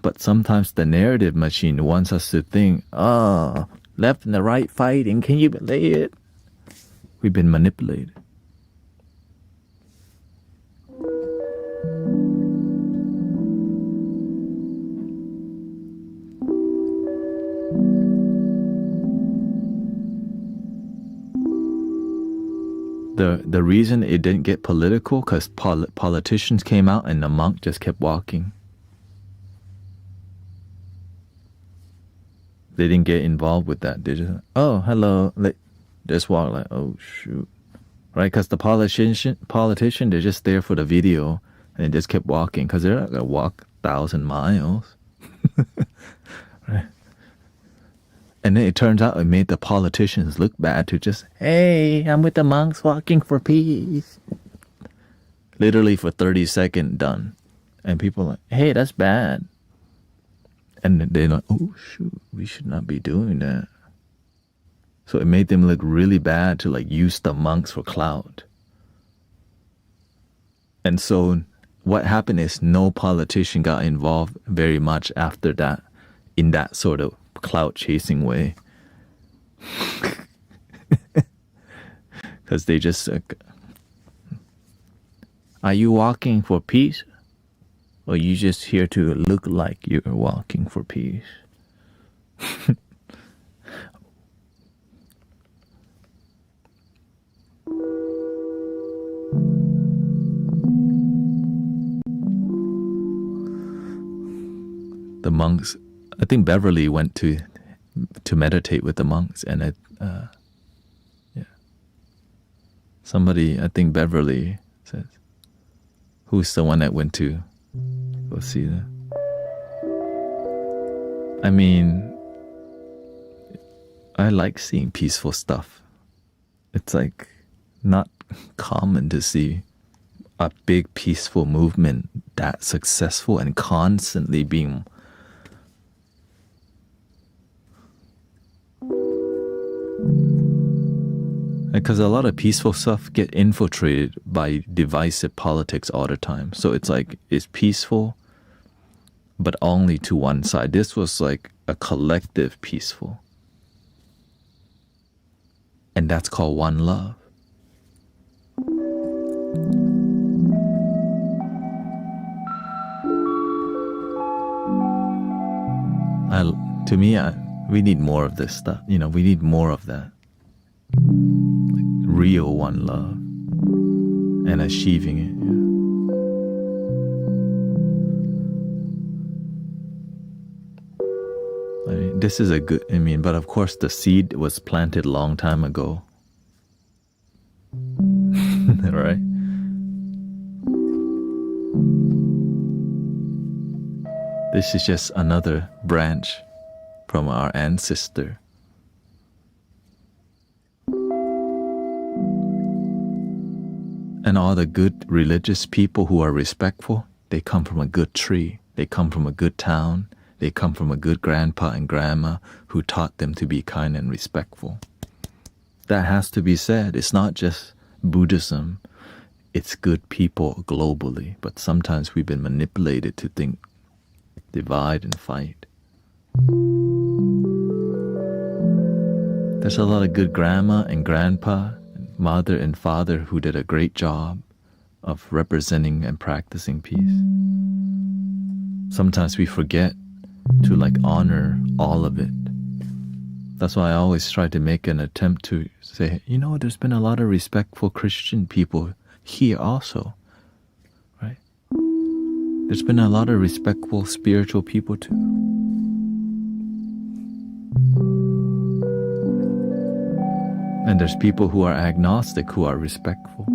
But sometimes the narrative machine wants us to think, oh, left and the right fighting, can you believe it? We've been manipulated. The reason it didn't get political because politicians came out and the monk just kept walking. They didn't get involved with that. They just, oh, hello. Just walk like, oh, shoot. Right? Because the politician, they're just there for the video and they just kept walking because they're not going to walk 1,000 miles. Right? And then it turns out it made the politicians look bad to just, hey, I'm with the monks walking for peace. Literally for 30 seconds, done. And people are like, hey, that's bad. And they're like, oh, shoot, we should not be doing that. So it made them look really bad to like use the monks for clout. And so what happened is no politician got involved very much after that in that sort of clout chasing way. Because they just are you walking for peace? Or are you just here to look like you're walking for peace? The monks, I think Beverly went to meditate with the monks, and somebody, I think Beverly says, who's the one that went to go see that? I mean, I like seeing peaceful stuff. It's like not common to see a big peaceful movement that successful and constantly being because a lot of peaceful stuff get infiltrated by divisive politics all the time. So it's like, it's peaceful, but only to one side. This was like a collective peaceful. And that's called one love. We need more of this stuff. We need more of that. Real one love and achieving it. I mean, this is but of course the seed was planted a long time ago. Right? This is just another branch from our ancestor. And all the good religious people who are respectful, they come from a good tree. They come from a good town. They come from a good grandpa and grandma who taught them to be kind and respectful. That has to be said. It's not just Buddhism. It's good people globally. But sometimes we've been manipulated to think, divide and fight. There's a lot of good grandma and grandpa, mother and father who did a great job of representing and practicing peace. Sometimes we forget to honor all of it. That's why I always try to make an attempt to say, there's been a lot of respectful Christian people here also, right? There's been a lot of respectful spiritual people too. And there's people who are agnostic, who are respectful.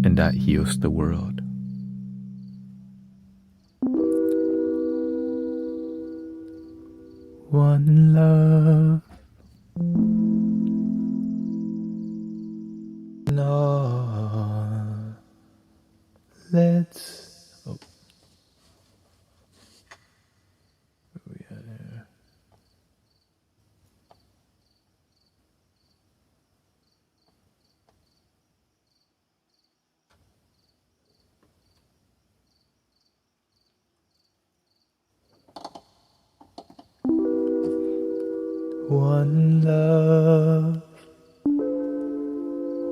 And that heals the world. One love. No. Let's. One love,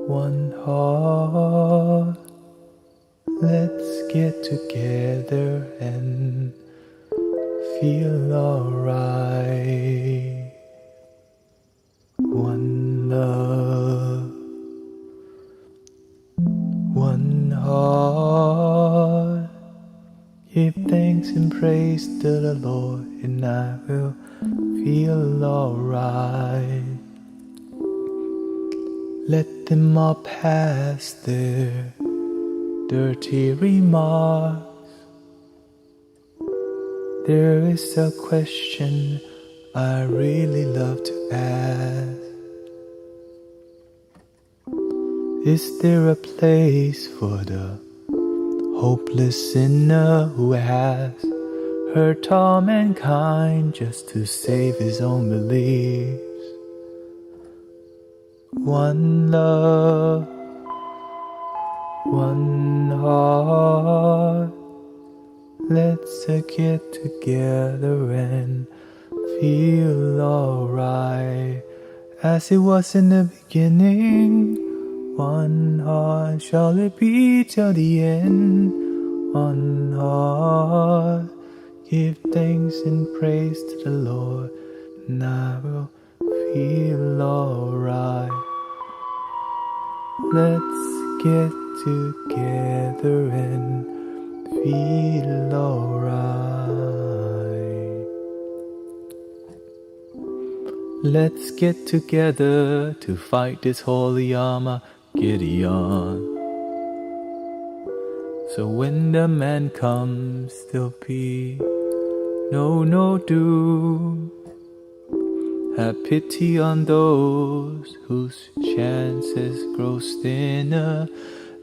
one heart. Let's get together and feel alright. One love, one heart. Give thanks and praise to the Lord, and I will feel alright. Let them all pass their dirty remarks. There is a question I really love to ask. Is there a place for the hopeless sinner who has hurt all mankind just to save his own beliefs? One love, one heart. Let's get together and feel alright, as it was in the beginning. One heart shall it be till the end. One heart. Give thanks and praise to the Lord, and I will feel alright. Let's get together and feel alright. Let's get together to fight this holy Armageddon. So when the man comes, there'll be no doom. Have pity on those whose chances grow thinner.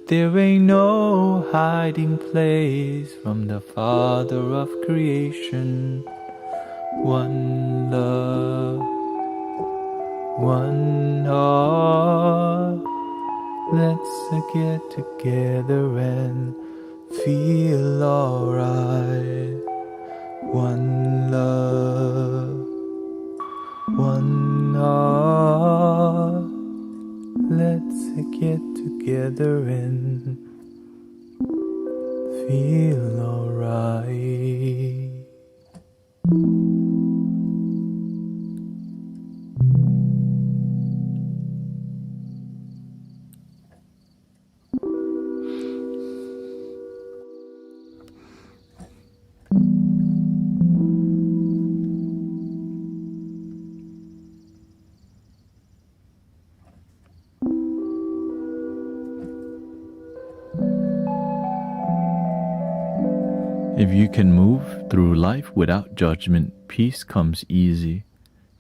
There ain't no hiding place from the Father of creation. One love, one heart. Let's get together and feel alright. One love, one heart. Let's get together and feel alright. If you can move through life without judgment, peace comes easy.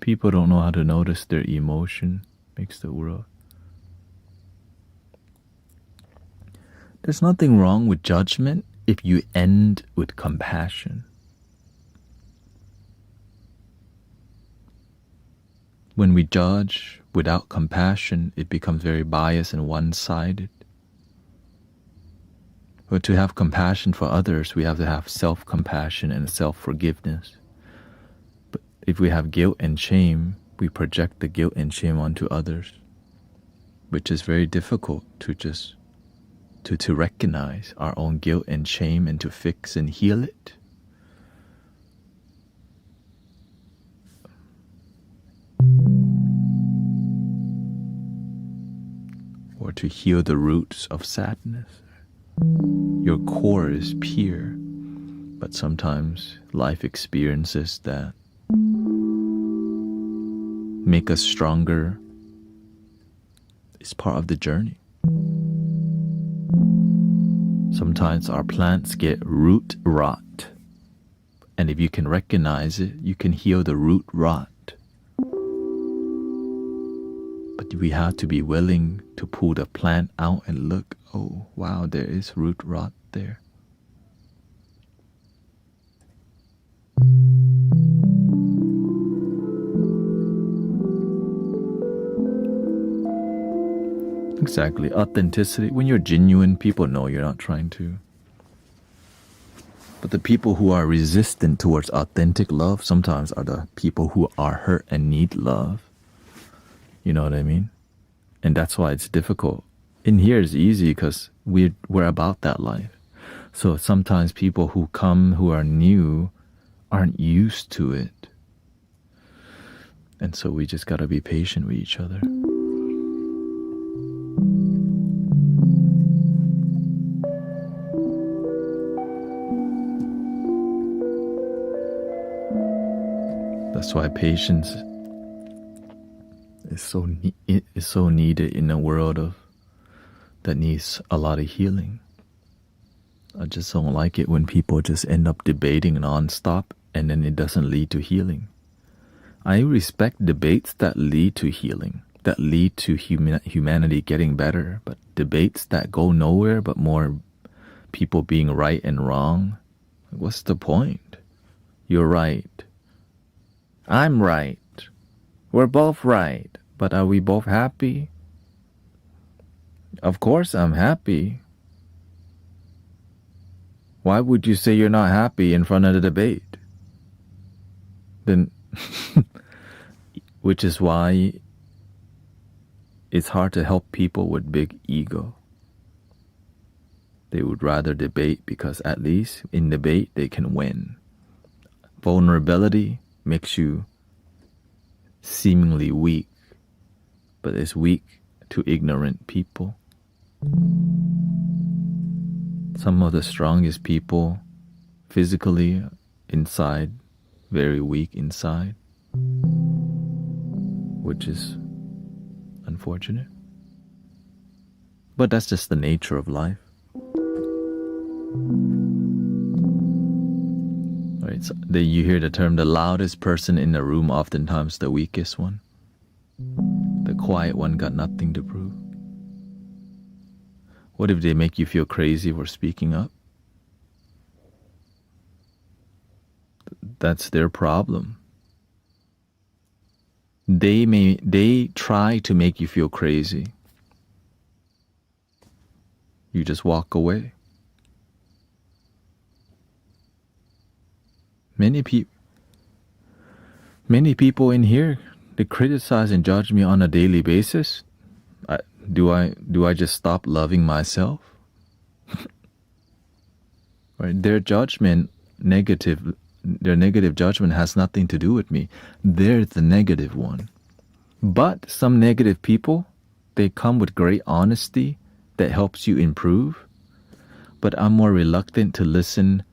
People don't know how to notice their emotion. Makes the world. There's nothing wrong with judgment if you end with compassion. When we judge without compassion, it becomes very biased and one-sided. But to have compassion for others, we have to have self-compassion and self-forgiveness. But if we have guilt and shame, we project the guilt and shame onto others, which is very difficult to just to recognize our own guilt and shame and to fix and heal it. Or to heal the roots of sadness. Your core is pure, but sometimes life experiences that make us stronger is part of the journey. Sometimes our plants get root rot, and if you can recognize it, you can heal the root rot. But we have to be willing to pull the plant out and look, oh wow, there is root rot there. Exactly. Authenticity. When you're genuine, people know you're not trying to But the people who are resistant towards authentic love sometimes are the people who are hurt and need love. You know what I mean? And that's why it's difficult. In here it's easy because we're about that life. So sometimes people who come who are new aren't used to it. And so we just gotta be patient with each other. That's why patience is so needed in a world that needs a lot of healing. I just don't like it when people just end up debating nonstop and then it doesn't lead to healing. I respect debates that lead to healing, that lead to humanity getting better, but debates that go nowhere but more people being right and wrong, what's the point? You're right. I'm right. We're both right. But are we both happy? Of course I'm happy. Why would you say you're not happy in front of the debate? Then, which is why it's hard to help people with big ego. They would rather debate because at least in debate they can win. Vulnerability makes you seemingly weak, but it's weak to ignorant people. Some of the strongest people physically inside, very weak inside, which is unfortunate. But that's just the nature of life. Right, so you hear the term, the loudest person in the room, oftentimes the weakest one. The quiet one got nothing to prove. What if they make you feel crazy for speaking up? That's their problem. They try to make you feel crazy. You just walk away. Many people in here, they criticize and judge me on a daily basis. Do I just stop loving myself? Right? Their negative judgment has nothing to do with me. They're the negative one. But some negative people, they come with great honesty that helps you improve. But I'm more reluctant to listen.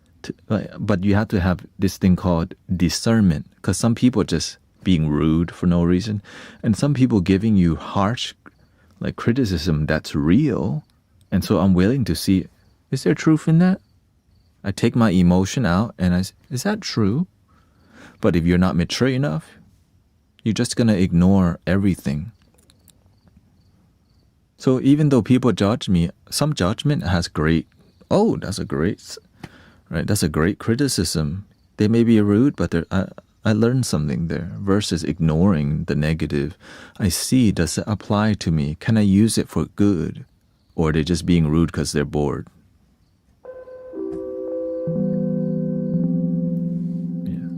But you have to have this thing called discernment, because some people just being rude for no reason, and some people giving you harsh criticism that's real. And so I'm willing to see, is there truth in that? I take my emotion out and is that true? But if you're not mature enough, you're just gonna ignore everything. So even though people judge me, some judgment has that's a great criticism. They may be rude, but I learned something there. Versus ignoring the negative. I see, does it apply to me? Can I use it for good? Or are they just being rude because they're bored? Yeah.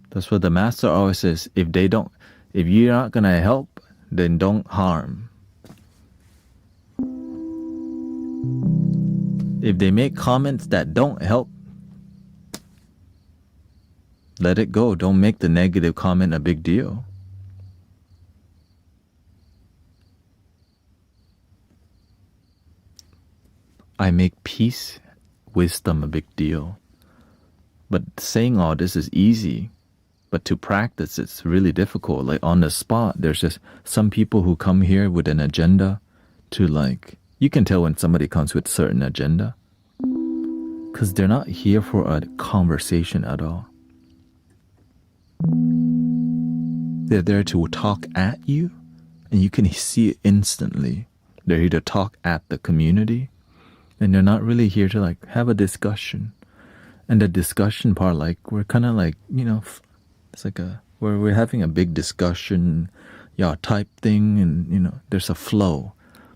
That's what the master always says. If you're not gonna help, then don't harm. If they make comments that don't help, let it go. Don't make the negative comment a big deal. I make peace, wisdom a big deal. But saying all this is easy. But to practice, it's really difficult. Like on the spot, there's just some people who come here with an agenda to you can tell when somebody comes with a certain agenda, because they're not here for a conversation at all. They're there to talk at you, and you can see it instantly. They're here to talk at the community, and they're not really here to have a discussion. And the discussion part, we're kind of it's we're having a big discussion, type thing, and there's a flow.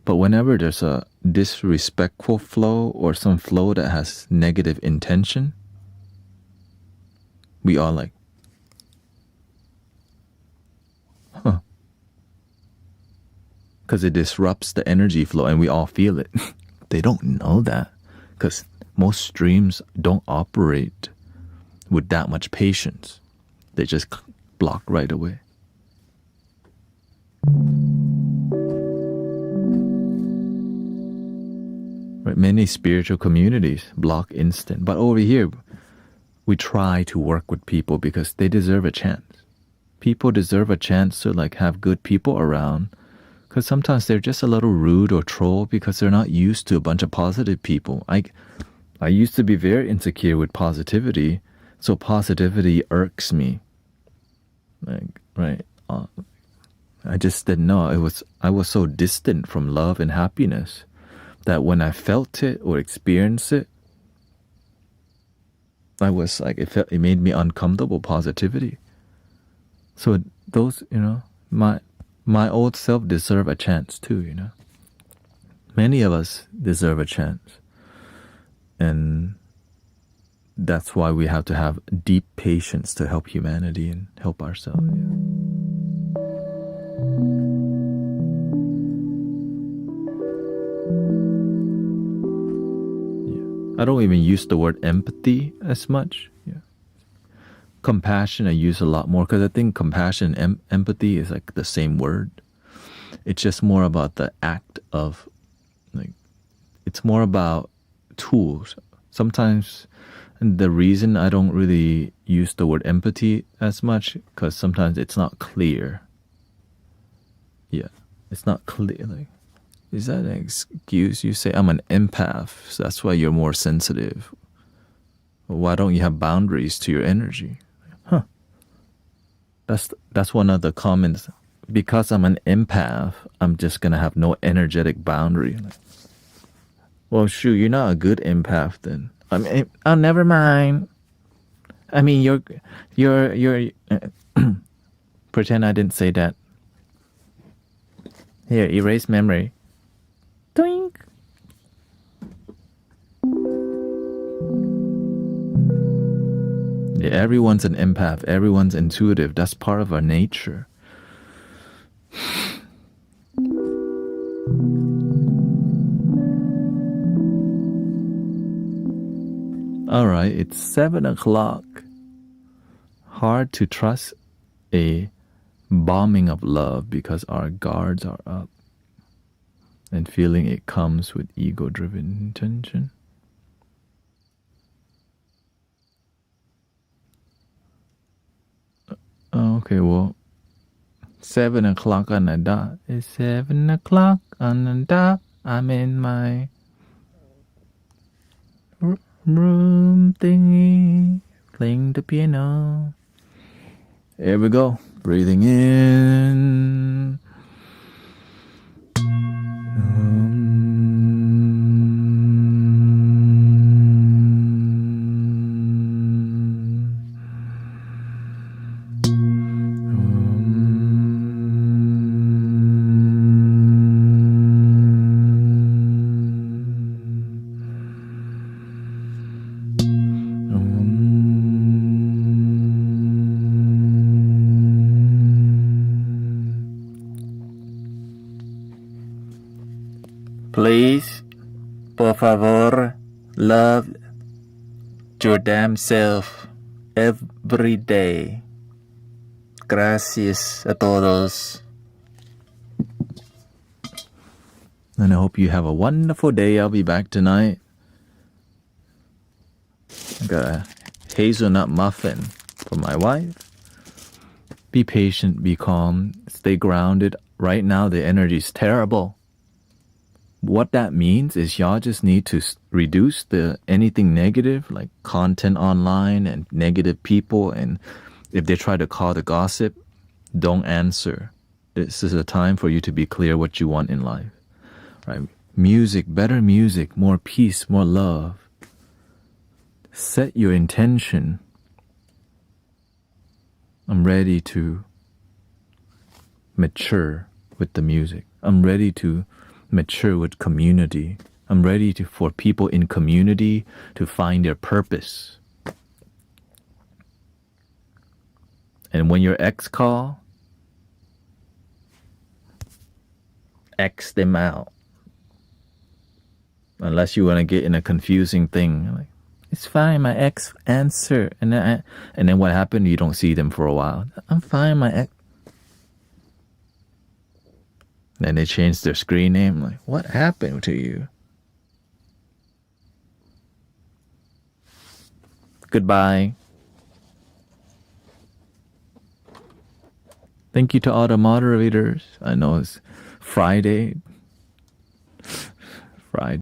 But whenever there's a disrespectful flow or some flow that has negative intention, we all like, huh. Because it disrupts the energy flow and we all feel it. They don't know that because most streams don't operate with that much patience. They just block right away. Right? Many spiritual communities block instant. But over here, we try to work with people because they deserve a chance. People deserve a chance to like have good people around, because sometimes they're just a little rude or troll because they're not used to a bunch of positive people. I used to be very insecure with positivity, so positivity irks me. Like, right? I just didn't know. I was so distant from love and happiness that when I felt it or experienced it, I was like, it made me uncomfortable, positivity. So those, my old self deserve a chance too, Many of us deserve a chance. And that's why we have to have deep patience to help humanity and help ourselves. I don't even use the word empathy as much. Compassion I use a lot more because I think compassion and empathy is like the same word. It's just more about the act of, like, it's more about tools. Sometimes the reason I don't really use the word empathy as much because sometimes it's not clear. It's not clear. Like, is that an excuse? You say I'm an empath, so that's why you're more sensitive. Well, why don't you have boundaries to your energy? That's one of the comments. Because I'm an empath, I'm just gonna have no energetic boundary. Like, well, shoot, you're not a good empath then. I mean, oh, never mind. I mean, you're. Pretend I didn't say that. Here, erase memory. Doink. Yeah, everyone's an empath. Everyone's intuitive. That's part of our nature. All right, it's 7 o'clock. Hard to trust a bombing of love because our guards are up and feeling it comes with ego-driven intention. Okay, well, 7 o'clock on the dot. It's 7 o'clock on the dot. I'm in my room thingy, playing the piano. Here we go. Breathing in. Please, por favor, love your damn self every day. Gracias a todos. And I hope you have a wonderful day. I'll be back tonight. I got a hazelnut muffin for my wife. Be patient, be calm, stay grounded. Right now, the energy is terrible. What that means is y'all just need to reduce anything negative, like content online and negative people. And if they try to call the gossip, don't answer. This is a time for you to be clear what you want in life. Right? Music, better music, more peace, more love. Set your intention. I'm ready to mature with the music. I'm ready to mature with community. I'm ready for people in community to find their purpose. And when your ex call, X them out. Unless you want to get in a confusing thing. Like, it's fine, my ex answer. And then what happened? You don't see them for a while. I'm fine, my ex. Then they change their screen name. Like, what happened to you? Goodbye. Thank you to all the moderators. I know it's Friday. Friday.